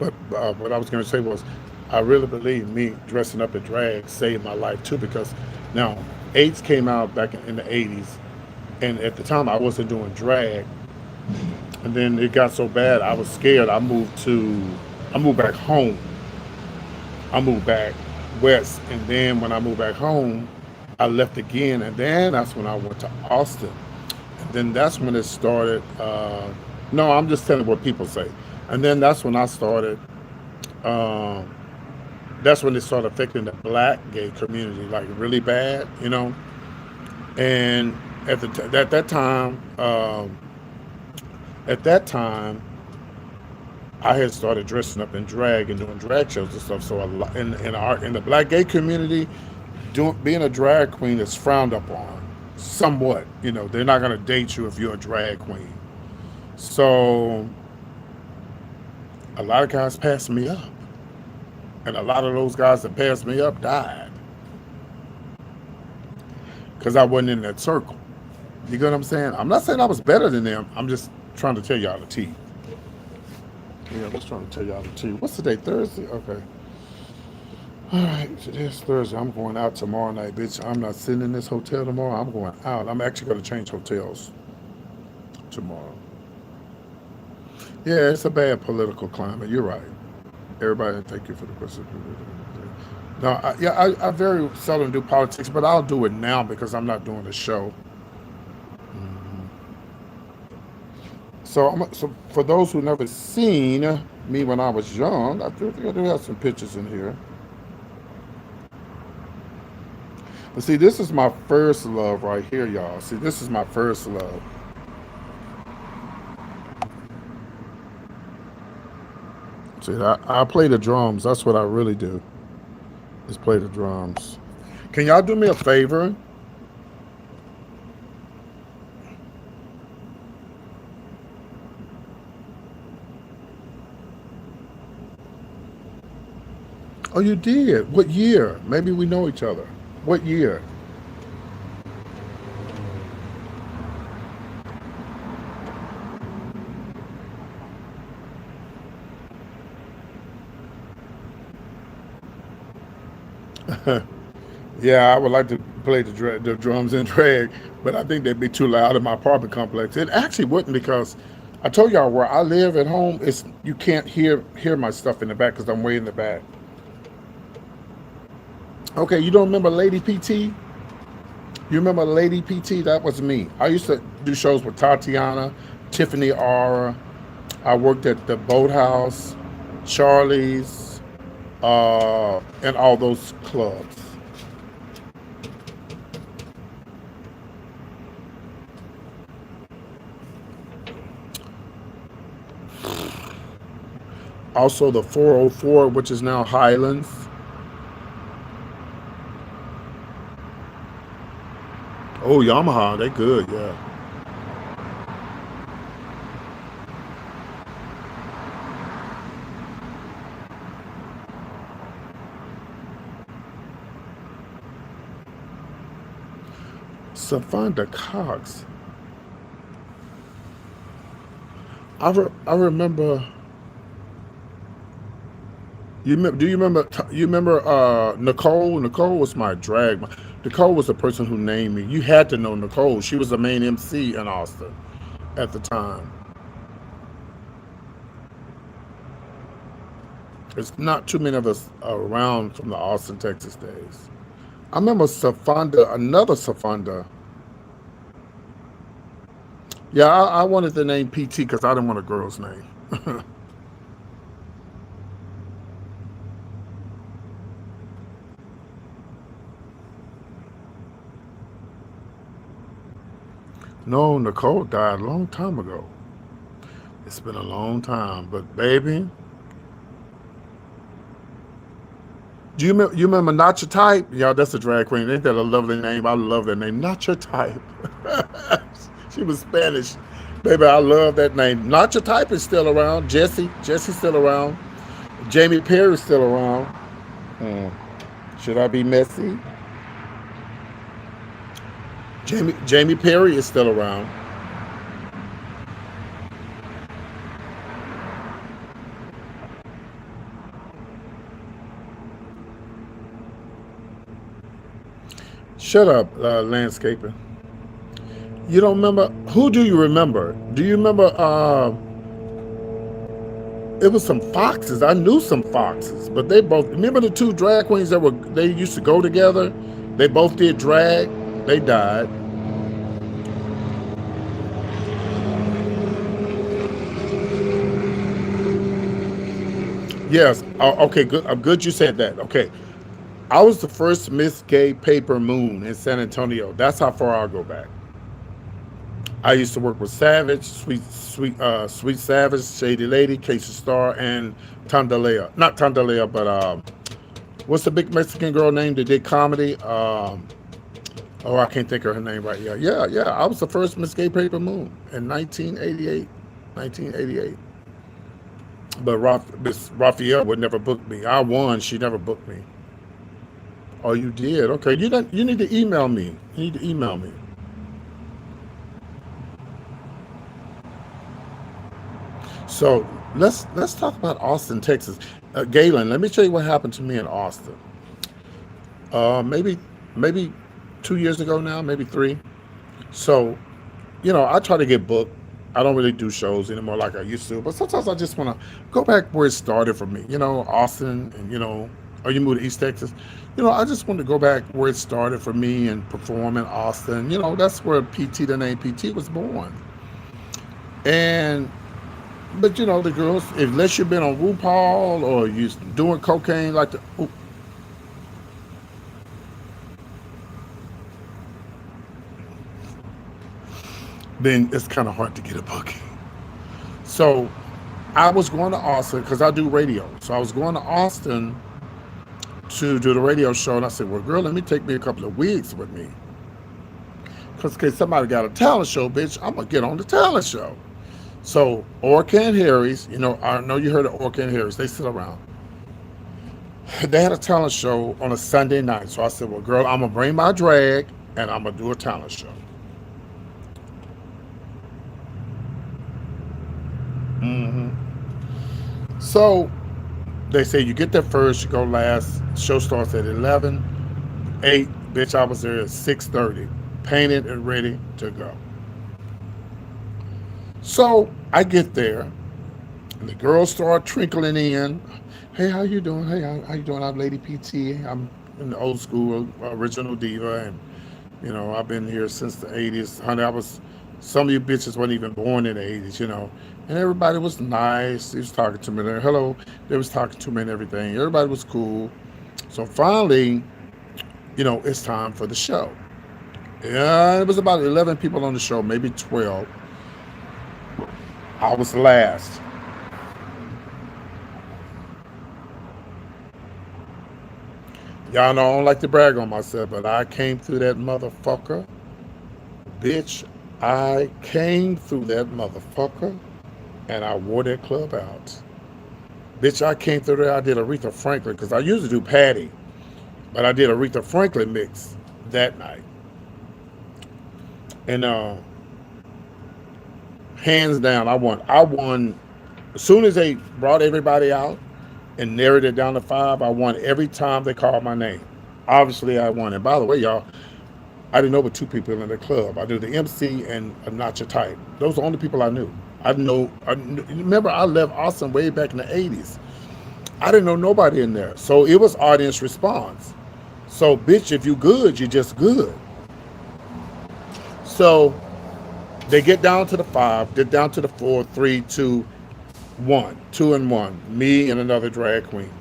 But what I was going to say was, I really believe me dressing up in drag saved my life too because now AIDS came out back in the 80s, and at the time I wasn't doing drag, and then it got so bad I was scared. I moved back home. I moved back west, and then when I moved back home, I left again, and then that's when I went to Austin, and then that's when it started. No, I'm just telling what people say, and then that's when I started. Um, that's when it started affecting the black gay community like really bad. And at that time, at that time, I had started dressing up in drag and doing drag shows and stuff. So a lot in the black gay community, being a drag queen is frowned upon somewhat. They're not gonna date you if you're a drag queen. So a lot of guys passed me up, and a lot of those guys that passed me up died because I wasn't in that circle. You get what I'm saying? I'm not saying I was better than them. I'm just trying to tell y'all the tea. Yeah, I'm just trying to tell y'all the tea. What's the day? Thursday? Okay. All right, today's Thursday. I'm going out tomorrow night, bitch. I'm not sitting in this hotel tomorrow. I'm going out. I'm actually going to change hotels tomorrow. Yeah, it's a bad political climate. You're right. Everybody, thank you for the question. No, I very seldom do politics, but I'll do it now because I'm not doing a show. So for those who never seen me when I was young, I do think I do have some pictures in here. But see, this is my first love right here, y'all. See, this is my first love. See, I play the drums. That's what I really do. Is play the drums. Can y'all do me a favor? Oh, you did. What year? Maybe we know each other. What year? Yeah, I would like to play the drums in drag, but I think they'd be too loud in my apartment complex. It actually wouldn't because I told y'all where I live at home. It's you can't hear my stuff in the back because I'm way in the back. Okay, you don't remember Lady PT? You remember Lady PT? That was me. I used to do shows with Tatiana, Tiffany Aura. I worked at the Boathouse, Charlie's, and all those clubs. Also the 404, which is now Highlands. Oh, Yamaha, they good, yeah. Savanda Cox. I remember. Do you remember? You remember Nicole? Nicole was my drag. Nicole was the person who named me. You had to know Nicole. She was the main MC in Austin at the time. There's not too many of us around from the Austin, Texas days. I remember Safanda, another Safanda. Yeah, I wanted the name PT because I didn't want a girl's name. No, Nicole died a long time ago. It's been a long time, but baby, you remember Not Your Type? Yeah, that's a drag queen. Ain't that a lovely name? I love that name. Not Your Type. She was Spanish. Baby, I love that name. Not Your Type is still around. Jesse's still around. Jamie Perry's still around. Hmm. Should I be messy? Jamie Perry is still around. Shut up, landscaping. You don't remember? Who do you remember? Do you remember? It was some foxes. I knew some foxes, but they both remember the two drag queens that were they used to go together. They both did drag. They died. Yes. Oh, okay. Good. I'm good. You said that. Okay. I was the first Miss Gay Paper Moon in San Antonio. That's how far I go back. I used to work with Savage, Sweet Savage, Shady Lady, Casey Star, and Tandalea. Not Tandalea, but what's the big Mexican girl name that did comedy? Oh, I can't think of her name right. Yeah. I was the first Miss Gay Paper Moon in 1988. 1988. But Miss Raphael would never book me. I won. She never booked me. Oh, you did? Okay. You need to email me. You need to email me. So let's talk about Austin, Texas. Galen, let me tell you what happened to me in Austin. Maybe 2 years ago now, maybe three. So, I try to get booked. I don't really do shows anymore like I used to, but sometimes I just want to go back where it started for me. Austin, and or you moved to East Texas. I just want to go back where it started for me and perform in Austin. That's where PT, the name PT, was born. And but the girls, unless you've been on RuPaul or you doing cocaine like then it's kind of hard to get a booking. So I was going to Austin because I do radio. So I was going to Austin to do the radio show, and I said, "Well, girl, let me take me a couple of wigs with me, because in case somebody got a talent show, bitch, I'm gonna get on the talent show." So Orca and Harry's, I know you heard of Orca and Harry's. They still around. They had a talent show on a Sunday night. So I said, "Well, girl, I'm gonna bring my drag and I'm gonna do a talent show." hmm So they say you get there first, you go last. Show starts at 11, 8. Bitch, I was there at 6:30, painted and ready to go. So I get there, and the girls start trickling in. "Hey, how you doing? Hey, how you doing? I'm Lady PT. I'm in the old school original diva, and I've been here since the '80s. Honey, I was. Some of you bitches weren't even born in the '80s, and everybody was nice. They was talking to me there. Hello, they was talking to me and everything. Everybody was cool. So finally, it's time for the show. Yeah, it was about 11 people on the show, maybe 12. I was last. Y'all know I don't like to brag on myself, but I came through that motherfucker. Bitch, I came through that motherfucker and I wore that club out. Bitch, I came through there. I did Aretha Franklin because I usually do Patty, but I did Aretha Franklin mix that night. And hands down, I won. I won as soon as they brought everybody out and narrowed it down to 5. I won every time they called my name. Obviously, I won. And by the way, y'all, I didn't know but 2 people in the club. I knew the MC and a Not Your Type. Those are the only people I knew. I didn't know. Remember, I left Austin way back in the '80s. I didn't know nobody in there. So it was audience response. So, bitch, if you good, you just good. So they get down to the 5, get down to the 4, 3, 2, 1. 2 and 1. Me and another drag queen.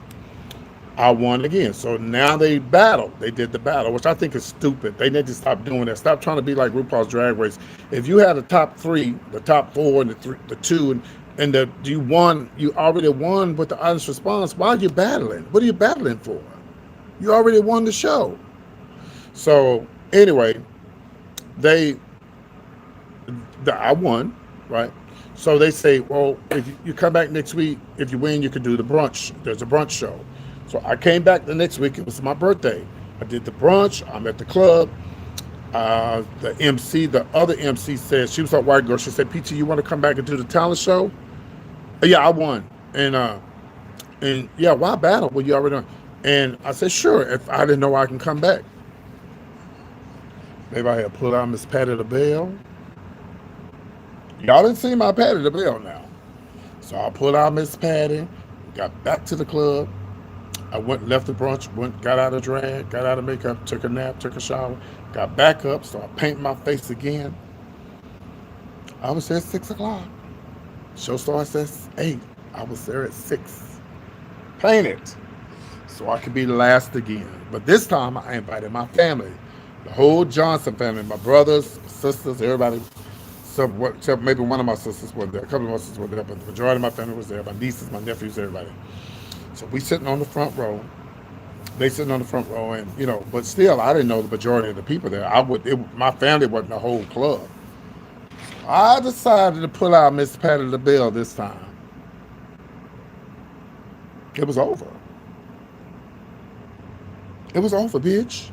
I won again. So now they battle. They did the battle, which I think is stupid. They need to stop doing that. Stop trying to be like RuPaul's Drag Race. If you had the top 3, the top 4, and the 2, and you won, you already won with the audience response. Why are you battling? What are you battling for? You already won the show. So anyway, I won, right? So they say, well, if you come back next week, if you win, you can do the brunch. There's a brunch show. So I came back the next week. It was my birthday. I did the brunch. I'm at the club. The other MC said, she was a white girl. She said, PT, you want to come back and do the talent show? Yeah, I won. And yeah, why battle? Well, you already know. And I said, sure, if I didn't know I can come back. Maybe I had pulled out Miss Patty LaBelle. Y'all didn't see my Patty LaBelle now. So I pulled out Miss Patty, got back to the club. I went, left the brunch, got out of drag, got out of makeup, took a nap, took a shower, got back up, started painting my face again. I was there at 6 o'clock. Show starts at 8. I was there at 6. Painted. So I could be the last again. But this time I invited my family. The whole Johnson family, my brothers, sisters, everybody. Except maybe one of my sisters was there. A couple of my sisters were there, but the majority of my family was there. My nieces, my nephews, everybody. So we sitting on the front row. They sitting on the front row, and but still, I didn't know the majority of the people there. My family wasn't the whole club. I decided to pull out Miss Patty LaBelle this time. It was over. It was over, bitch.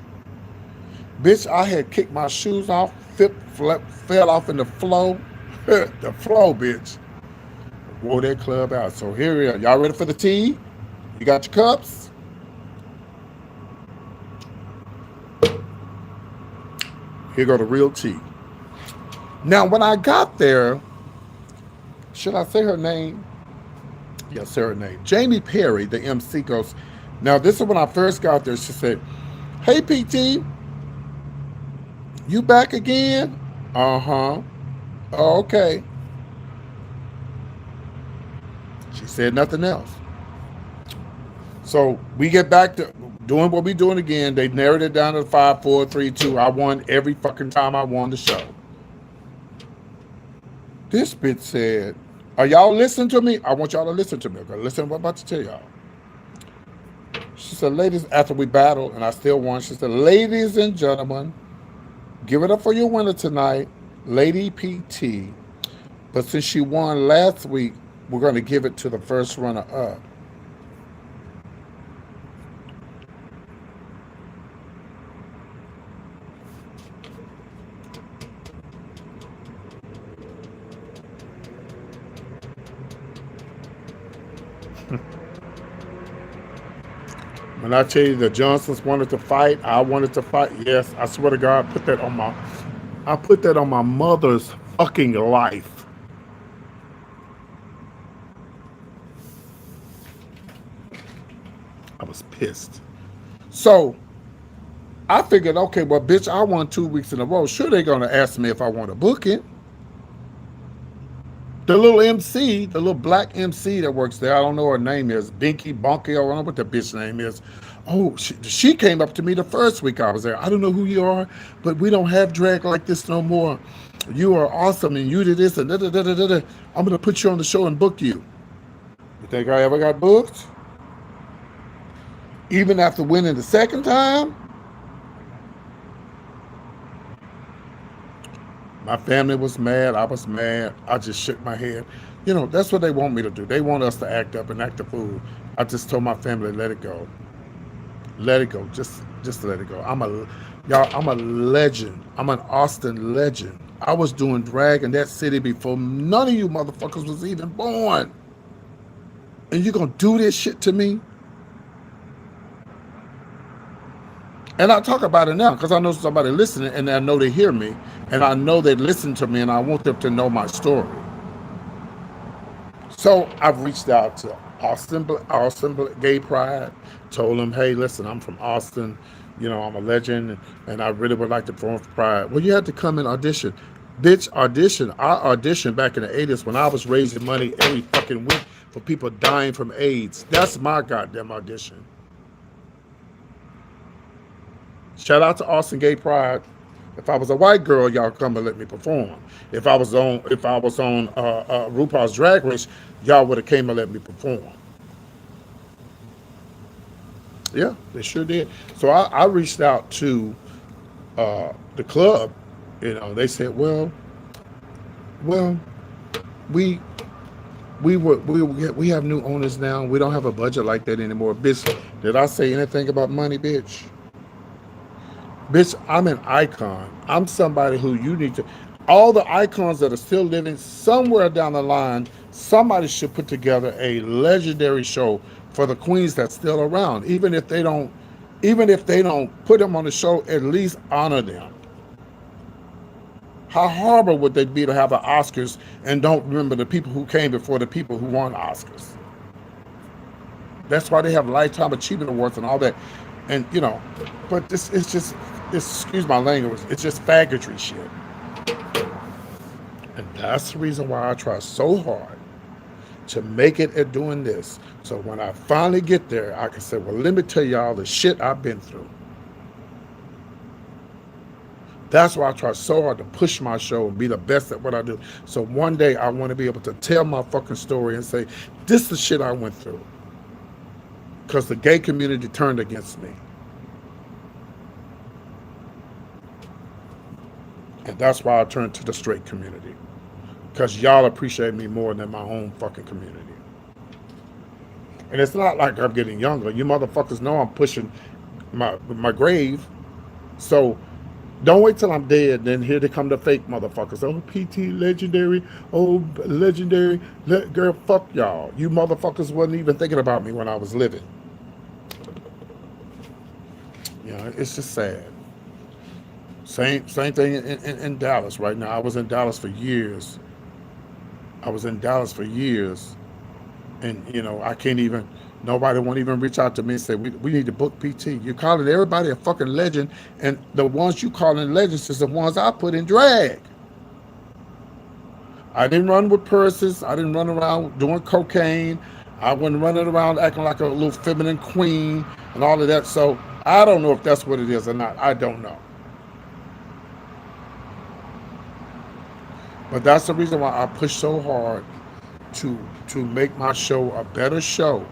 Bitch, I had kicked my shoes off, fell off in the flow. The flow, bitch. Wore that club out. So here we are. Y'all ready for the tea? You got your cups? Here go the real tea. Now, when I got there, should I say her name? Yes, say her name. Jamie Perry, the MC, goes, now this is when I first got there. She said, hey, PT, you back again? Uh-huh. Oh, okay. She said nothing else. So we get back to doing what we doing again. They narrowed it down to 5, 4, 3, 2. I won every fucking time I won the show. This bitch said, are y'all listening to me? I want y'all to listen to me. Okay, listen to what I'm about to tell y'all. She said, ladies, after we battled, and I still won, she said, ladies and gentlemen, give it up for your winner tonight, Lady PT. But since she won last week, we're going to give it to the first runner-up. When I tell you the Johnsons wanted to fight, I wanted to fight. Yes, I swear to God, I put that on my mother's fucking life. I was pissed. So I figured, okay, well, bitch, I won 2 weeks in a row. Sure, they're gonna ask me if I want to book it. The little MC, the little black MC that works there, I don't know what her name is, Binky, Bonky, I don't know what the bitch name is. Oh, she came up to me the first week I was there. I don't know who you are, but we don't have drag like this no more. You are awesome, and you did this, and da da da da da. I'm gonna put you on the show and book you. You think I ever got booked? Even after winning the second time? My family was mad. I was mad. I just shook my head. You know, that's what they want me to do. They want us to act up and act a fool. I just told my family, let it go. Let it go. Just let it go. I'm a legend. I'm an Austin legend. I was doing drag in that city before none of you motherfuckers was even born. And you gonna do this shit to me? And I talk about it now because I know somebody listening and I know they hear me and I know they listen to me and I want them to know my story. So I've reached out to Austin Gay Pride, told them, hey, listen, I'm from Austin. You know, I'm a legend and I really would like to perform for Pride. Well, you had to come and audition. Bitch, audition. I auditioned back in the 80s when I was raising money every fucking week for people dying from AIDS. That's my goddamn audition. Shout out to Austin Gay Pride. If I was a white girl, y'all come and let me perform. If I was on RuPaul's Drag Race, y'all would have came and let me perform. Yeah, they sure did. So I reached out to the club. You know, they said, well, we we have new owners now. We don't have a budget like that anymore. Bitch, did I say anything about money, bitch? Bitch, I'm an icon. I'm somebody who you need to. All the icons that are still living, somewhere down the line, somebody should put together a legendary show for the queens that's still around. Even if they don't put them on the show, at least honor them. How horrible would they be to have the Oscars and don't remember the people who came before the people who won Oscars? That's why they have Lifetime Achievement Awards and all that. And, you know, but this is just, excuse my language, it's just faggotry shit. And that's the reason why I try so hard to make it at doing this. So when I finally get there, I can say, well, let me tell y'all the shit I've been through. That's why I try so hard to push my show and be the best at what I do. So one day I want to be able to tell my fucking story and say, this is the shit I went through. Because the gay community turned against me. And that's why I turned to the straight community. Because y'all appreciate me more than my own fucking community. And it's not like I'm getting younger. You motherfuckers know I'm pushing my grave. So don't wait till I'm dead, then here they come the fake motherfuckers. Oh, PT legendary. Oh, legendary. Girl, fuck y'all. You motherfuckers wasn't even thinking about me when I was living. You know, it's just sad. Same thing in Dallas right now. I was in Dallas for years. And, you know, I can't even, nobody won't even reach out to me and say, we need to book PT. You're calling everybody a fucking legend, and the ones you calling legends is the ones I put in drag. I didn't run with purses. I didn't run around doing cocaine. I wasn't running around acting like a little feminine queen and all of that. So I don't know if that's what it is or not. I don't know. But that's the reason why I push so hard to make my show a better show,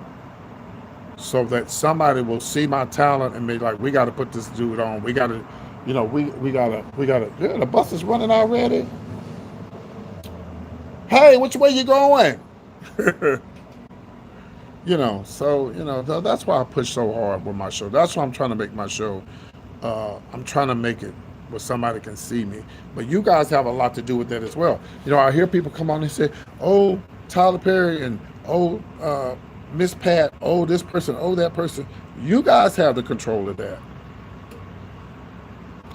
so that somebody will see my talent and be like, we got to put this dude on. We got to, you know, we got to. Yeah, the bus is running already. Hey, which way you going? You know, so, you know, that's why I push so hard with my show. That's why I'm trying to make my show. I'm trying to make it where somebody can see me. But you guys have a lot to do with that as well. You know, I hear people come on and say, oh, Tyler Perry and oh, Miss Pat, oh, this person, oh, that person. You guys have the control of that.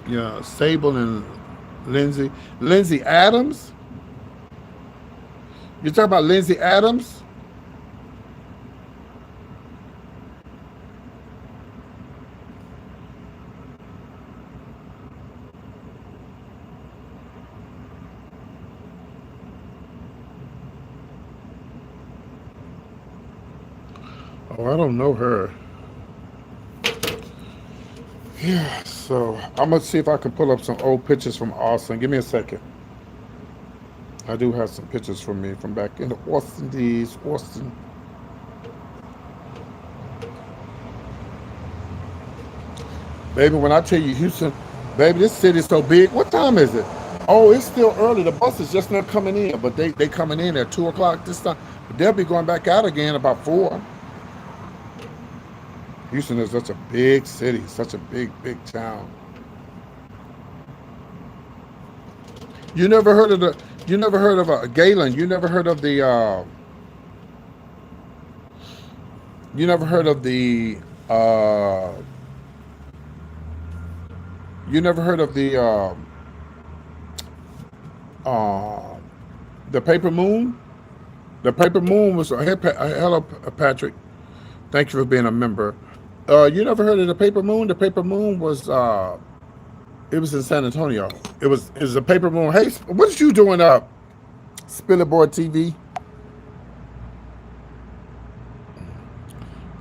Yeah, Sable and Lindsay Adams. You talking about Lindsay Adams? Oh, I don't know her. Yeah, so I'm gonna see if I can pull up some old pictures from Austin. Give me a second. I do have some pictures from me from back in the Austin days. Austin. Baby, when I tell you Houston, baby, this city's so big. What time is it? Oh, it's still early. The bus is just not coming in, but they coming in at 2 o'clock this time. But they'll be going back out again about 4. Houston is such a big city, such a big town. You never heard of the? You never heard of Galen? You never heard of the? You never heard of the? Uh, you never heard of uh, the Paper Moon? The Paper Moon was hello Patrick. Thank you for being a member. You never heard of the Paper Moon? The Paper Moon was it was in San Antonio. It was a Paper Moon. Hey, what you doing up? Spillerboard TV.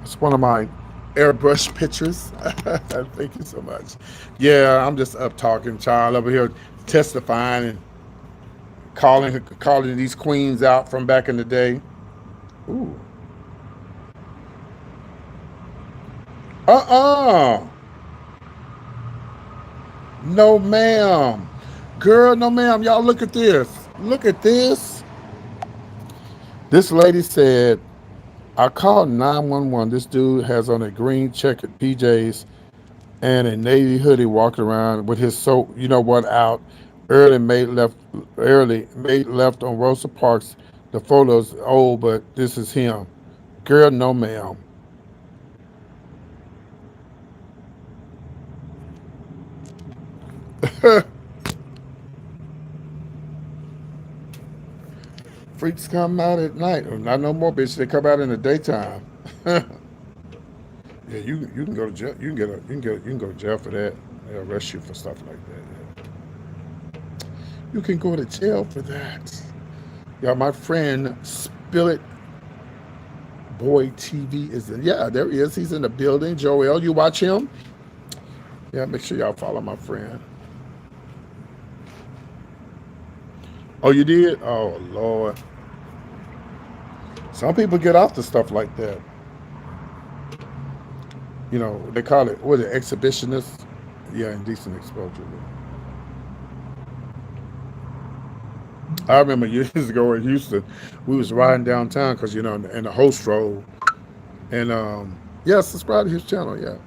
It's one of my airbrush pictures. Thank you so much. Yeah, I'm just up talking, child, over here testifying and calling these queens out from back in the day. Ooh. Uh-uh. No, ma'am. Girl, no, ma'am. Y'all look at this. Look at this. This lady said, I called 911. This dude has on a green checkered PJs and a navy hoodie walking around with his soap, you know what, out. Early mate left on Rosa Parks. The photo's old, but this is him. Girl, no, ma'am. Freaks come out at night. Not no more, bitch. They come out in the daytime. Yeah, you can go to jail. You can go to jail for that. They'll arrest you for stuff like that. Yeah. You can go to jail for that. Yeah, my friend Spill It Boy TV is in. Yeah, there he is. He's in the building. Joel, you watch him? Yeah, make sure y'all follow my friend. Oh, you did? Oh Lord. Some people get off to stuff like that. You know, they call it what is it, exhibitionist? Yeah, indecent exposure. I remember years ago in Houston, we was riding downtown because in the host road, and yeah, subscribe to his channel. Yeah,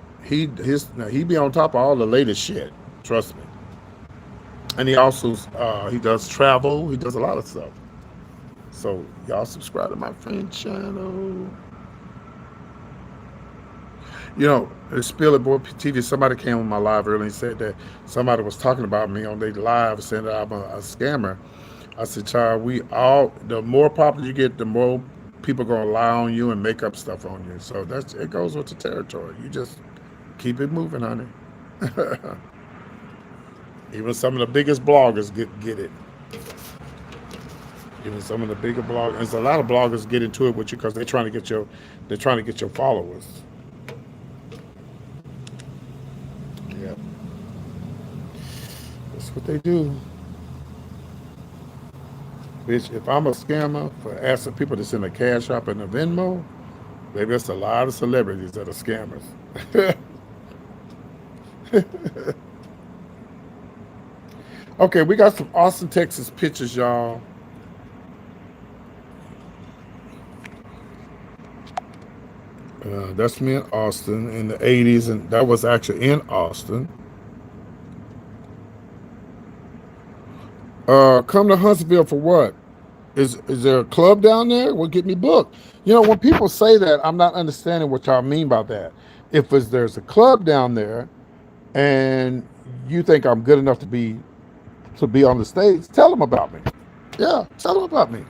now he be on top of all the latest shit. Trust me. And he also he does travel. He does a lot of stuff. So y'all subscribe to my friend channel. The Spill It Boy TV. Somebody came on my live earlier and said that somebody was talking about me on their live, saying that I'm a scammer. I said, child, the more popular you get, the more people gonna lie on you and make up stuff on you. So it goes with the territory. You just keep it moving, honey. Even some of the biggest bloggers get it. Even some of the bigger bloggers, there's a lot of bloggers get into it with you because they're trying to get your followers. Yeah, that's what they do. Bitch, if I'm a scammer for asking people to send a cash app and a Venmo, maybe it's a lot of celebrities that are scammers. Okay, we got some Austin, Texas pictures, y'all. That's me in Austin in the 80s, and that was actually in Austin. Come to Huntsville for what? Is there a club down there? Well, get me booked. When people say that, I'm not understanding what y'all mean by that. If there's a club down there, and you think I'm good enough to be on the stage, tell them about me. Yeah, tell them about me.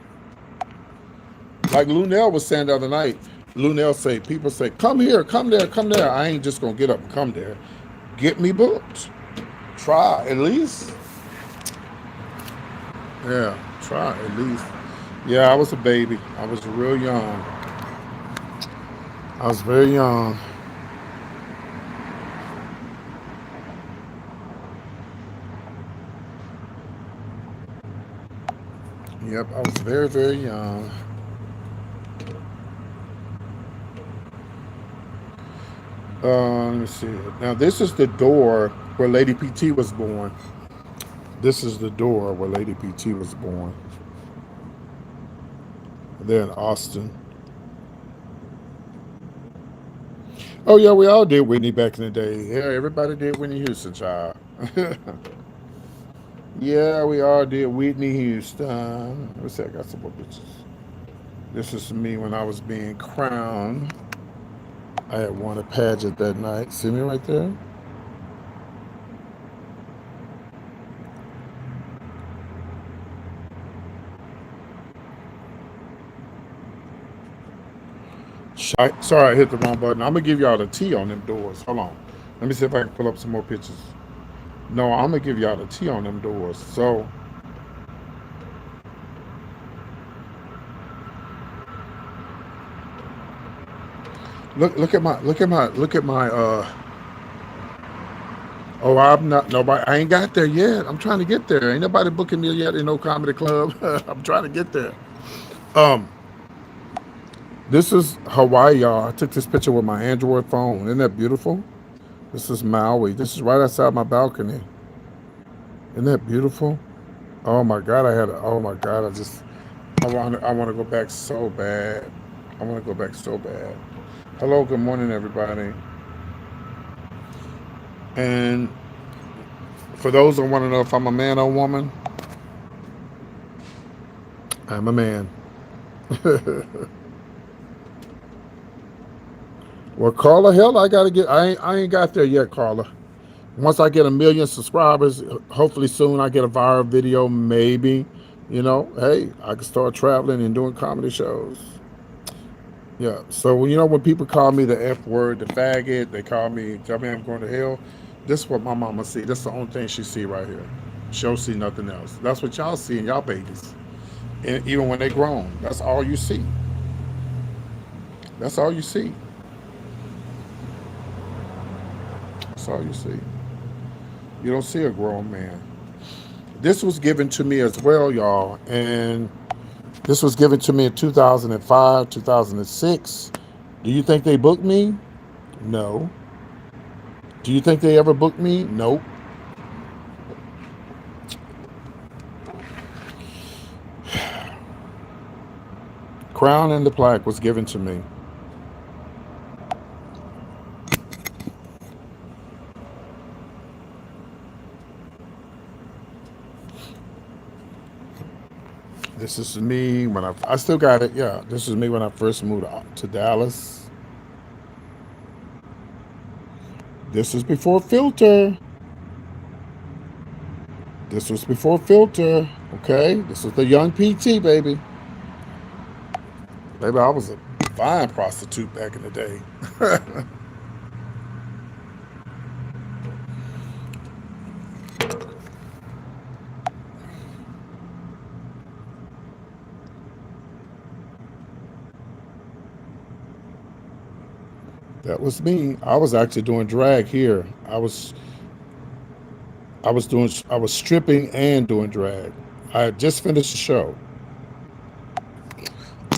Like Lunell was saying the other night. Lunell people say, come here, come there, come there. I ain't just gonna get up and come there. Get me booked. Try at least. Yeah, try at least. Yeah, I was a baby. I was real young. I was very young. Yep, I was very, very young. Let me see. Now, this is the door where Lady PT was born. This is the door where Lady PT was born. There in Austin. Oh, yeah, we all did Whitney back in the day. Yeah, everybody did Whitney Houston, child. Yeah, we all did Whitney Houston. Let's see, I got some more pictures. This is me when I was being crowned. I had won a pageant that night. See me right there? Sorry, I hit the wrong button. I'm gonna give y'all the T on them doors. Hold on. Let me see if I can pull up some more pictures. No, I'm gonna give y'all the T on them doors. So look at my oh, I'm not nobody. I ain't got there yet. I'm trying to get there. Ain't nobody booking me yet in no comedy club. I'm trying to get there. Um, this is Hawaii, y'all. I took this picture with my Android phone. Isn't that beautiful? This is Maui. This is right outside my balcony. Isn't that beautiful? Oh my God, oh my God, I want to go back so bad. I want to go back so bad. Hello, good morning, everybody. And for those who want to know if I'm a man or woman, I'm a man. Well, Carla, hell, I ain't got there yet, Carla. Once I get 1 million subscribers, hopefully soon I get a viral video, maybe. Hey, I can start traveling and doing comedy shows. Yeah. So when people call me the F word, the faggot, they tell me I'm going to hell. This is what my mama see. That's the only thing she see right here. She don't see nothing else. That's what y'all see in y'all babies. And even when they grown, that's all you see. That's all you see. That's all you see. You don't see a grown man. This was given to me as well, y'all. And this was given to me in 2005, 2006. Do you think they booked me? No. Do you think they ever booked me? Nope. Crown and the plaque was given to me. This is me when I still got it. Yeah, this is me when I first moved to Dallas. This is before filter. This was before filter. Okay, this was the young PT, baby. Baby, I was a fine prostitute back in the day. That was me. I was actually doing drag here. I was stripping and doing drag. I had just finished the show.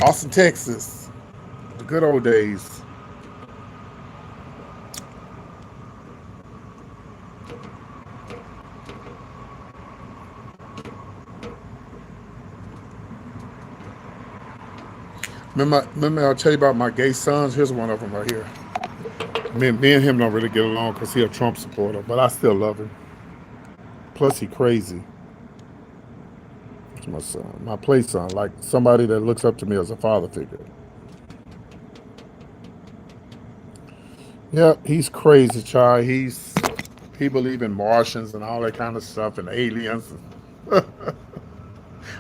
Austin, Texas. The good old days. Remember I'll tell you about my gay sons? Here's one of them right here. Me and him don't really get along because he a Trump supporter, but I still love him. Plus he crazy. It's my son, my play son, like somebody that looks up to me as a father figure. Yeah, he's crazy, child. He believe in Martians and all that kind of stuff and aliens.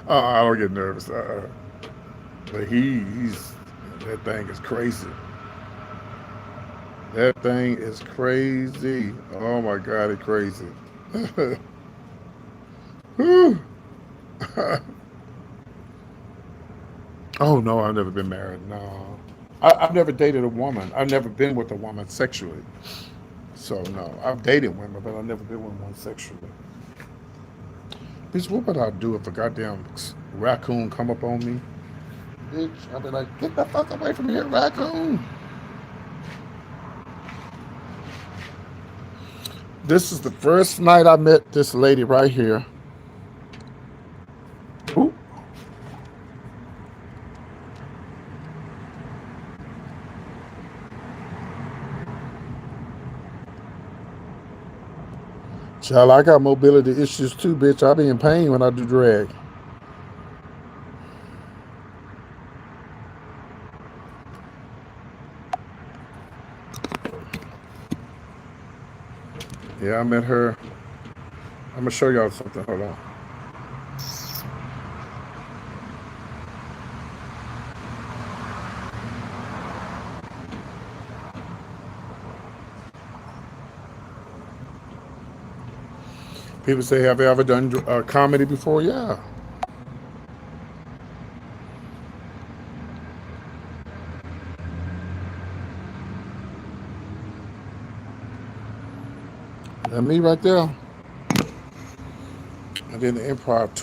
I don't get nervous. But he's that thing is crazy. That thing is crazy. Oh my God, it's crazy. Whew. Oh no, I've never been married. No. I've never dated a woman. I've never been with a woman sexually. So no, I've dated women, but I've never been with one sexually. Bitch, what would I do if a goddamn raccoon come up on me? Bitch, I'd be like, get the fuck away from here, raccoon. This is the first night I met this lady right here. Ooh. Child, I got mobility issues too, bitch. I be in pain when I do drag. Yeah, I met her. I'm gonna show y'all something. Hold on. People say, have you ever done comedy before? Yeah. And me right there. I did the improv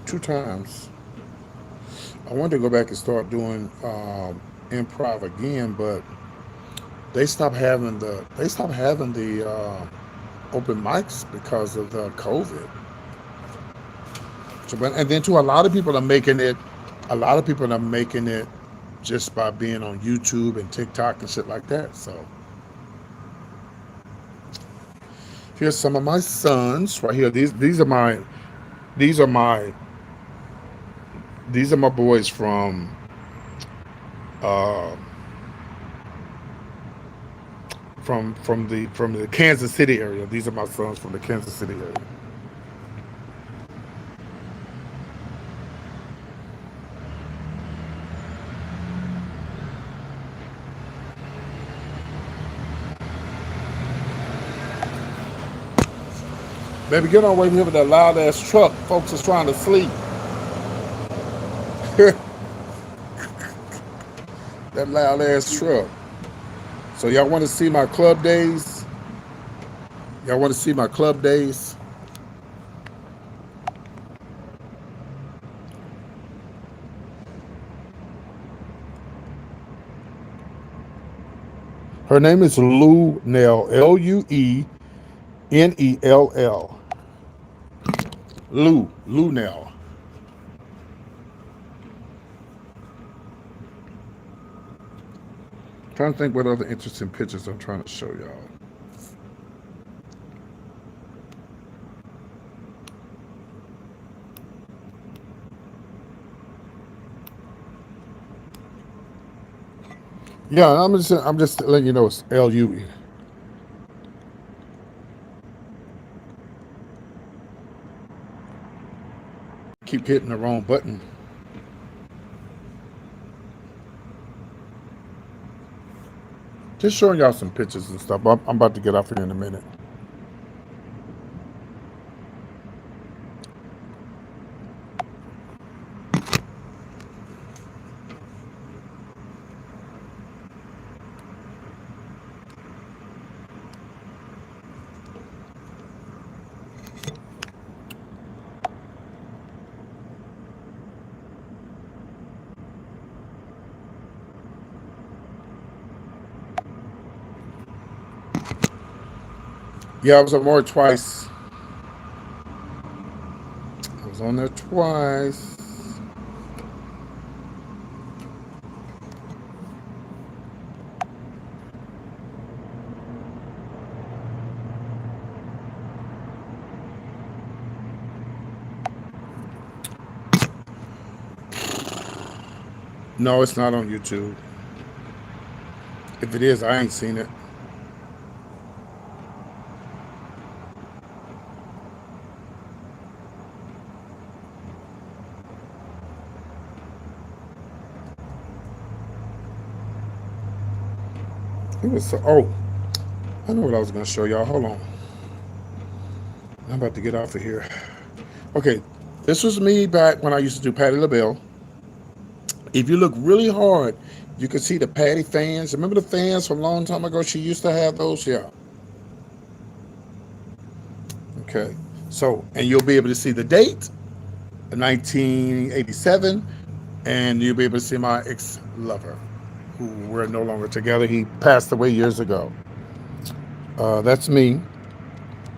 two times. I wanted to go back and start doing improv again, but they stopped having the open mics because of the COVID. So, and then too, a lot of people are making it. A lot of people are making it just by being on YouTube and TikTok and shit like that. So here's some of my sons right here. These are my these are my boys uh, from the Kansas City area. These are my sons from the Kansas City area. Baby, get on way here with that loud ass truck. Folks is trying to sleep. That loud ass truck. So y'all want to see my club days? Y'all want to see my club days? Her name is Lou Nell. Luenell. Lou Nell. Trying to think what other interesting pictures I'm trying to show y'all. Yeah, I'm just letting you know it's Lue. Keep hitting the wrong button. Just showing y'all some pictures and stuff. I'm about to get off here in a minute. Yeah, I was on more twice. I was on there twice. No, it's not on YouTube. If it is, I ain't seen it. It was so. Oh, I know what I was gonna show y'all. Hold on. I'm about to get off of here. Okay, this was me back when I used to do Patti LaBelle. If you look really hard, you can see the Patty fans. Remember the fans from a long time ago? She used to have those. Yeah. Okay. So, and you'll be able to see the date, 1987, and you'll be able to see my ex-lover, who we're no longer together. He passed away years ago. That's me.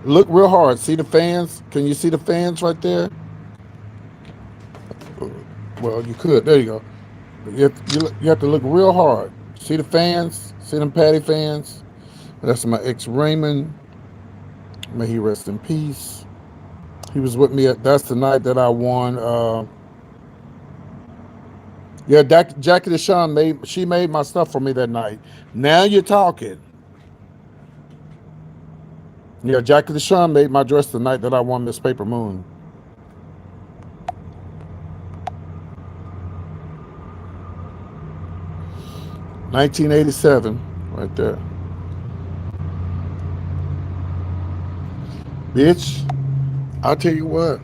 Look real hard. See the fans? Can you see the fans right there? Well, you could. There you go. You have to look real hard. See the fans? See them Patty fans? That's my ex Raymond. May he rest in peace. He was with me. That's the night that I won. Yeah, Jackie Deshawn made my stuff for me that night. Now you're talking. Yeah, Jackie Deshawn made my dress the night that I won Miss Paper Moon. $1987, right there. Bitch, I'll tell you what.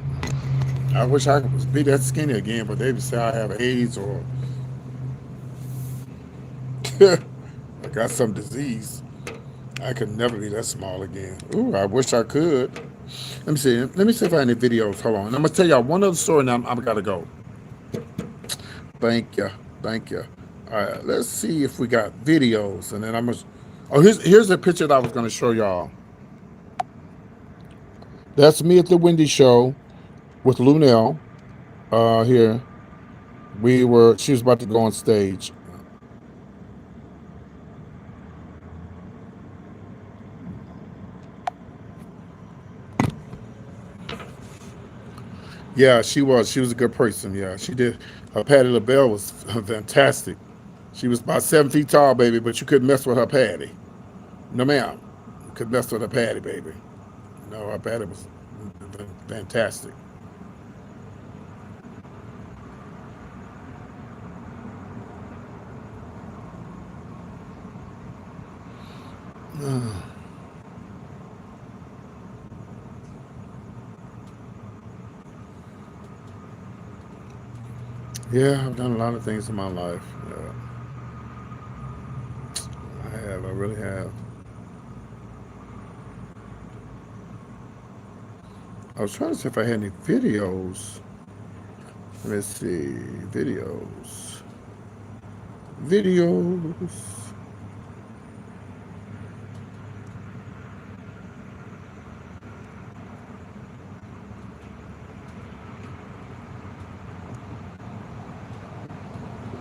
I wish I could be that skinny again, but they would say I have AIDS or I got some disease. I could never be that small again. Ooh, I wish I could. Let me see. Let me see if I have any videos. Hold on. I'm gonna tell y'all one other story. Now I'm gotta go. Thank you. Thank you. All right. Let's see if we got videos, and then I'm gonna. Oh, here's a picture that I was gonna show y'all. That's me at the Wendy show with Lunel. Here. She was about to go on stage. Yeah, she was. She was a good person. Yeah, she did. Her Patty LaBelle was fantastic. She was about 7 feet tall, baby, but you couldn't mess with her Patty. No, ma'am. You couldn't mess with her Patty, baby. No, her Patty was fantastic. Yeah, I've done a lot of things in my life. Yeah, I have. I really have. I was trying to see if I had any videos. Let me see. Videos. Videos.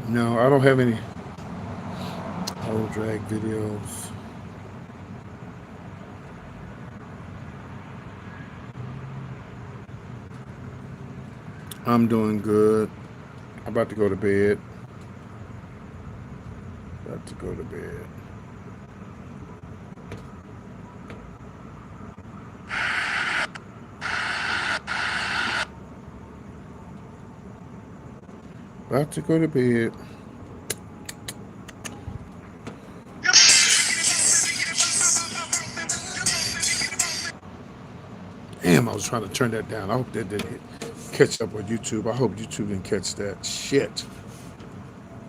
No, I don't have any old drag videos. I'm doing good. I'm about to go to bed. About to go to bed. About to go to bed. Damn, I was trying to turn that down. I hope that didn't catch up with YouTube. I hope YouTube didn't catch that shit.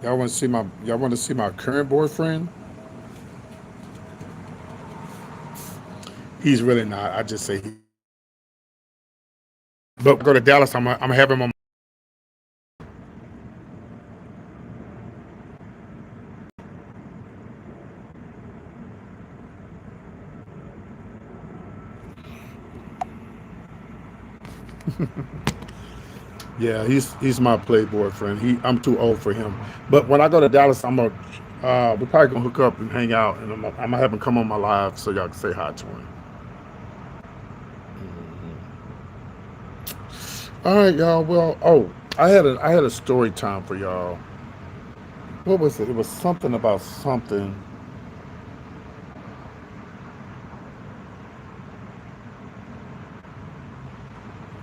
Y'all want to see my current boyfriend? He's really not. I just say he. But go to Dallas. I'm have him on. Yeah, he's my play boyfriend. I'm too old for him. But when I go to Dallas, we're probably gonna hook up and hang out, and I'm gonna have him come on my live so y'all can say hi to him. All right, y'all. Well, I had a story time for y'all. What was it? It was something about something.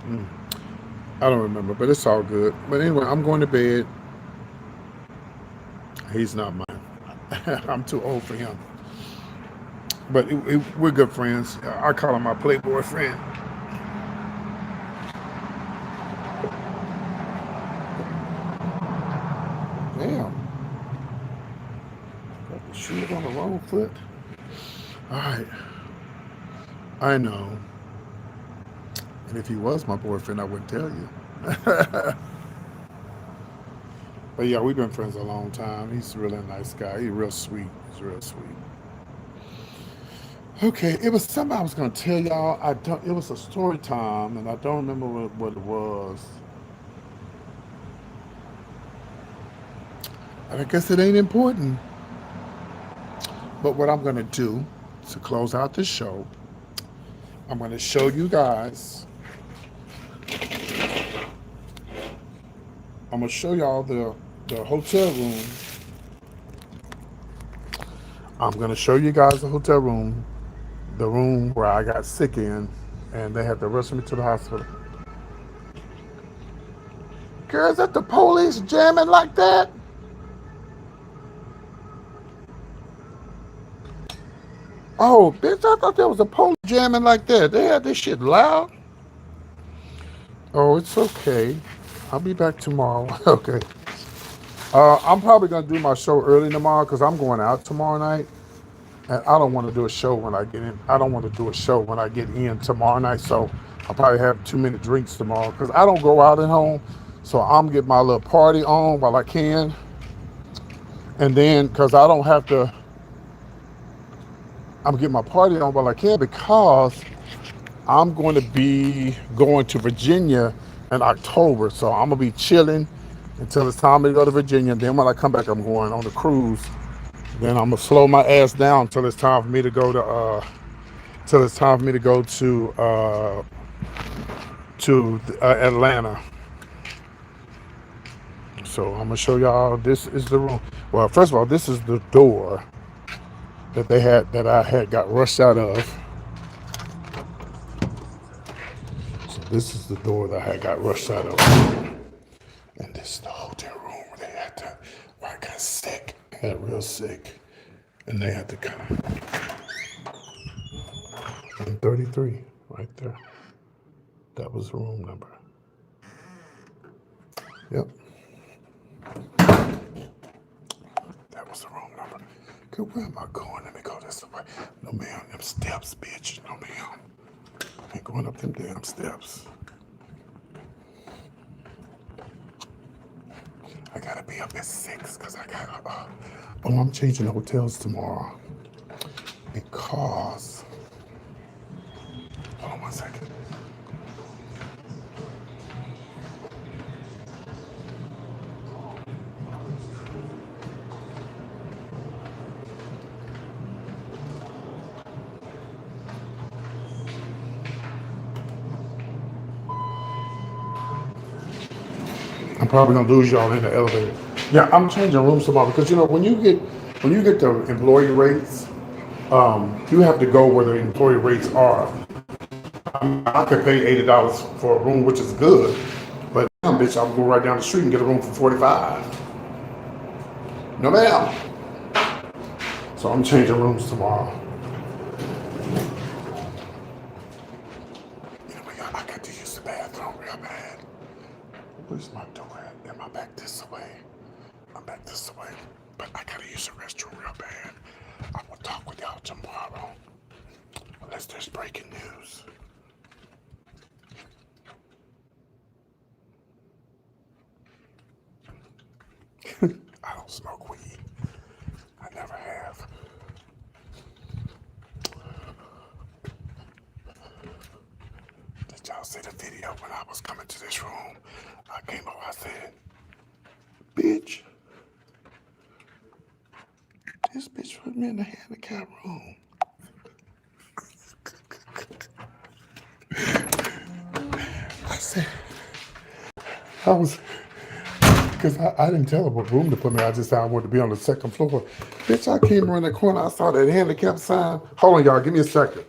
Mm, I don't remember, but it's all good. But anyway, I'm going to bed. He's not mine. I'm too old for him. But we're good friends. I call him my playboy friend. Damn. Got the shoes on the wrong foot. All right. I know. And if he was my boyfriend, I wouldn't tell you. But yeah, we've been friends a long time. He's a really nice guy. He's real sweet. He's real sweet. Okay, it was something I was gonna tell y'all. I don't. It was a story time, and I don't remember what it was. And I guess it ain't important. But what I'm gonna do to close out the show, I'm gonna show you guys. I'm gonna show y'all the hotel room. I'm gonna show you guys the hotel room, the room where I got sick in, and they had to rush me to the hospital. Girl, is that the police jamming like that? Oh, bitch, I thought there was a police jamming like that. They had this shit loud. Oh, it's okay. I'll be back tomorrow. Okay. I'm probably gonna do my show early tomorrow because I'm going out tomorrow night, and I don't want to do a show when I get in. I don't want to do a show when I get in tomorrow night. So I'll probably have 2 minute drinks tomorrow because I don't go out at home. So I'm getting my little party on while I can, and then because I don't have to, I'm getting my party on while I can because I'm going to be going to Virginia in October. So I'm gonna be chilling until it's time to go to Virginia. Then when I come back, I'm going on the cruise. Then I'm gonna slow my ass down till it's time for me to go till it's time for me to go to Atlanta. So I'm gonna show y'all. This is the room. Well, first of all, this is the door that I had got rushed out of. So this is the door that I had got rushed out of. And this is the hotel room where they had to, where I got sick. I got real sick. And they had to come. And 33, right there. That was the room number. Yep, that was the room number. Okay, where am I going? Let me go this way. No, ma'am, them steps, bitch. No, ma'am. I ain't going up them damn steps. I gotta be up at 6 because I gotta, oh, I'm changing hotels tomorrow because, hold on 1 second. I'm probably gonna lose y'all in the elevator. Yeah, I'm changing rooms tomorrow because when you get the employee rates, you have to go where the employee rates are. I could pay $80 for a room, which is good, but damn, bitch, I'll go right down the street and get a room for 45. No, ma'am. So I'm changing rooms tomorrow. You know, I got to use the bathroom real bad. Where's my door at? Am I back this way? I'm back this way, but I gotta use the restroom real bad. I will talk with y'all tomorrow, unless there's breaking news. I don't smoke weed. I never have. Did y'all see the video when I was coming to this room? I came over, I said, bitch, this bitch put me in the handicap room. I said, I was, because I didn't tell her what room to put me. I just said I wanted to be on the second floor. Bitch, I came around the corner, I saw that handicap sign. Hold on, y'all, give me a second.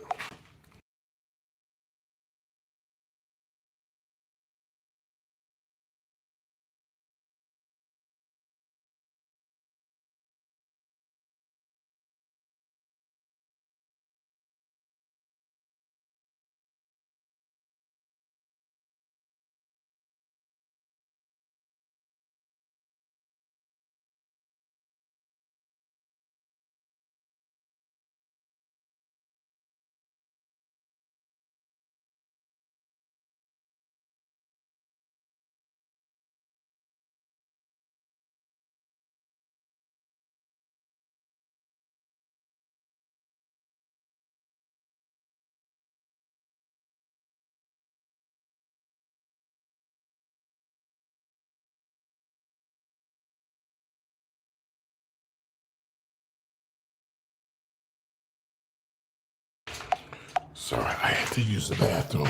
Sorry, I had to use the bathroom.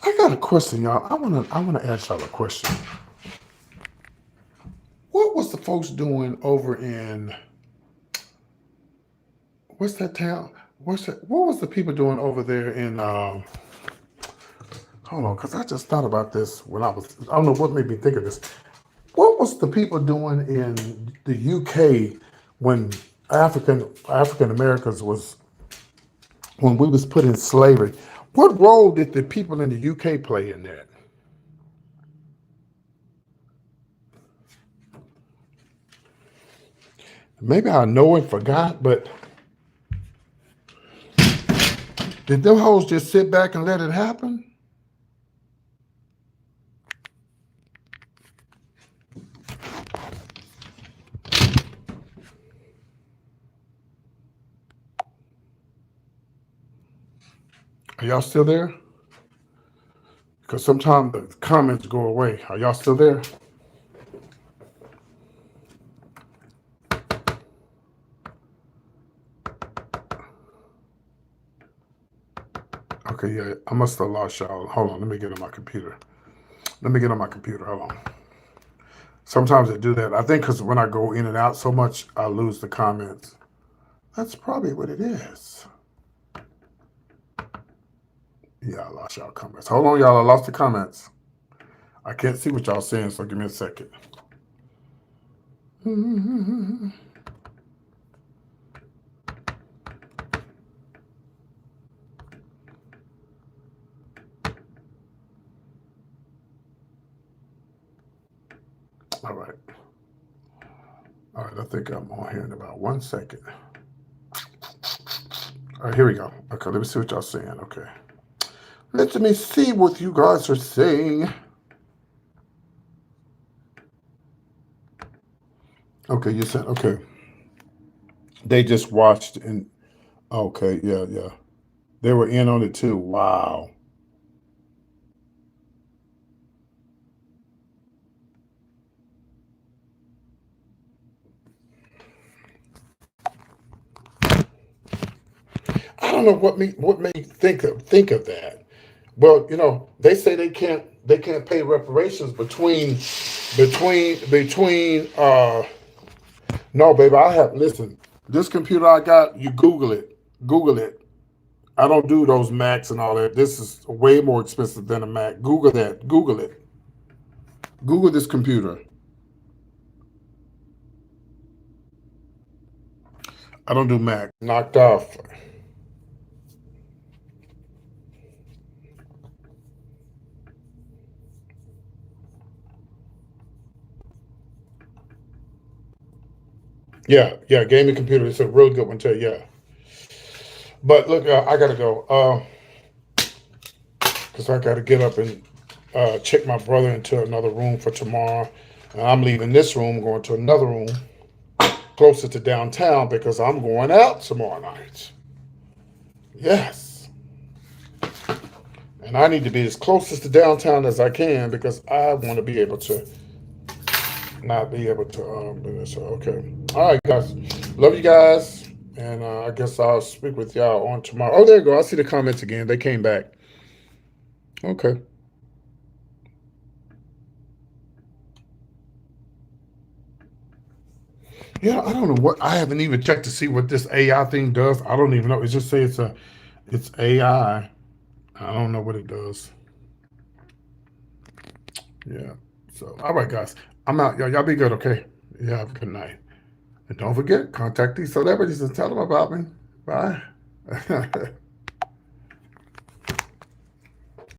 I got a question, y'all. I wanna ask y'all a question. What was the folks doing over in what's that town? What was the people doing over there in hold on, because I just thought about this when I don't know what made me think of this. What was the people doing in the UK when African Americans was when we was put in slavery? What role did the people in the UK play in that? Maybe I know and forgot, but did them hoes just sit back and let it happen? Are y'all still there? Because sometimes the comments go away. Are y'all still there? Okay, yeah, I must have lost y'all. Hold on, let me get on my computer. Hold on. Sometimes I do that. I think because when I go in and out so much, I lose the comments. That's probably what it is. Yeah, I lost y'all comments. Hold on, y'all. I lost the comments. I can't see what y'all saying, so give me a second. All right. All right, I think I'm on here in about 1 second. All right, here we go. Okay, let me see what y'all saying. Okay. Let me see what you guys are saying. Okay, you said, okay. They just watched and, okay, yeah. They were in on it too. Wow. I don't know what made me think of that. Well, they say they can't pay reparations between no, baby, I have listen, this computer I got, you Google it. Google it. I don't do those Macs and all that. This is way more expensive than a Mac. Google that. Google it. Google this computer. I don't do Mac. Knocked off. Yeah, gaming computer. It's a real good one too. Yeah, but look, I gotta go because I gotta get up and check my brother into another room for tomorrow. And I'm leaving this room, going to another room closer to downtown because I'm going out tomorrow night. Yes, and I need to be as close to downtown as I can because I want to be able to not be able to do this. So, okay. All right, guys. Love you guys. And I guess I'll speak with y'all on tomorrow. Oh, there you go. I see the comments again. They came back. Okay. Yeah, I don't know what I haven't even checked to see what this AI thing does. I don't even know. It just says it's AI. I don't know what it does. Yeah. So all right, guys. I'm out. Y'all be good, okay? Yeah, have a good night. And don't forget, contact these celebrities and tell them about me. Bye.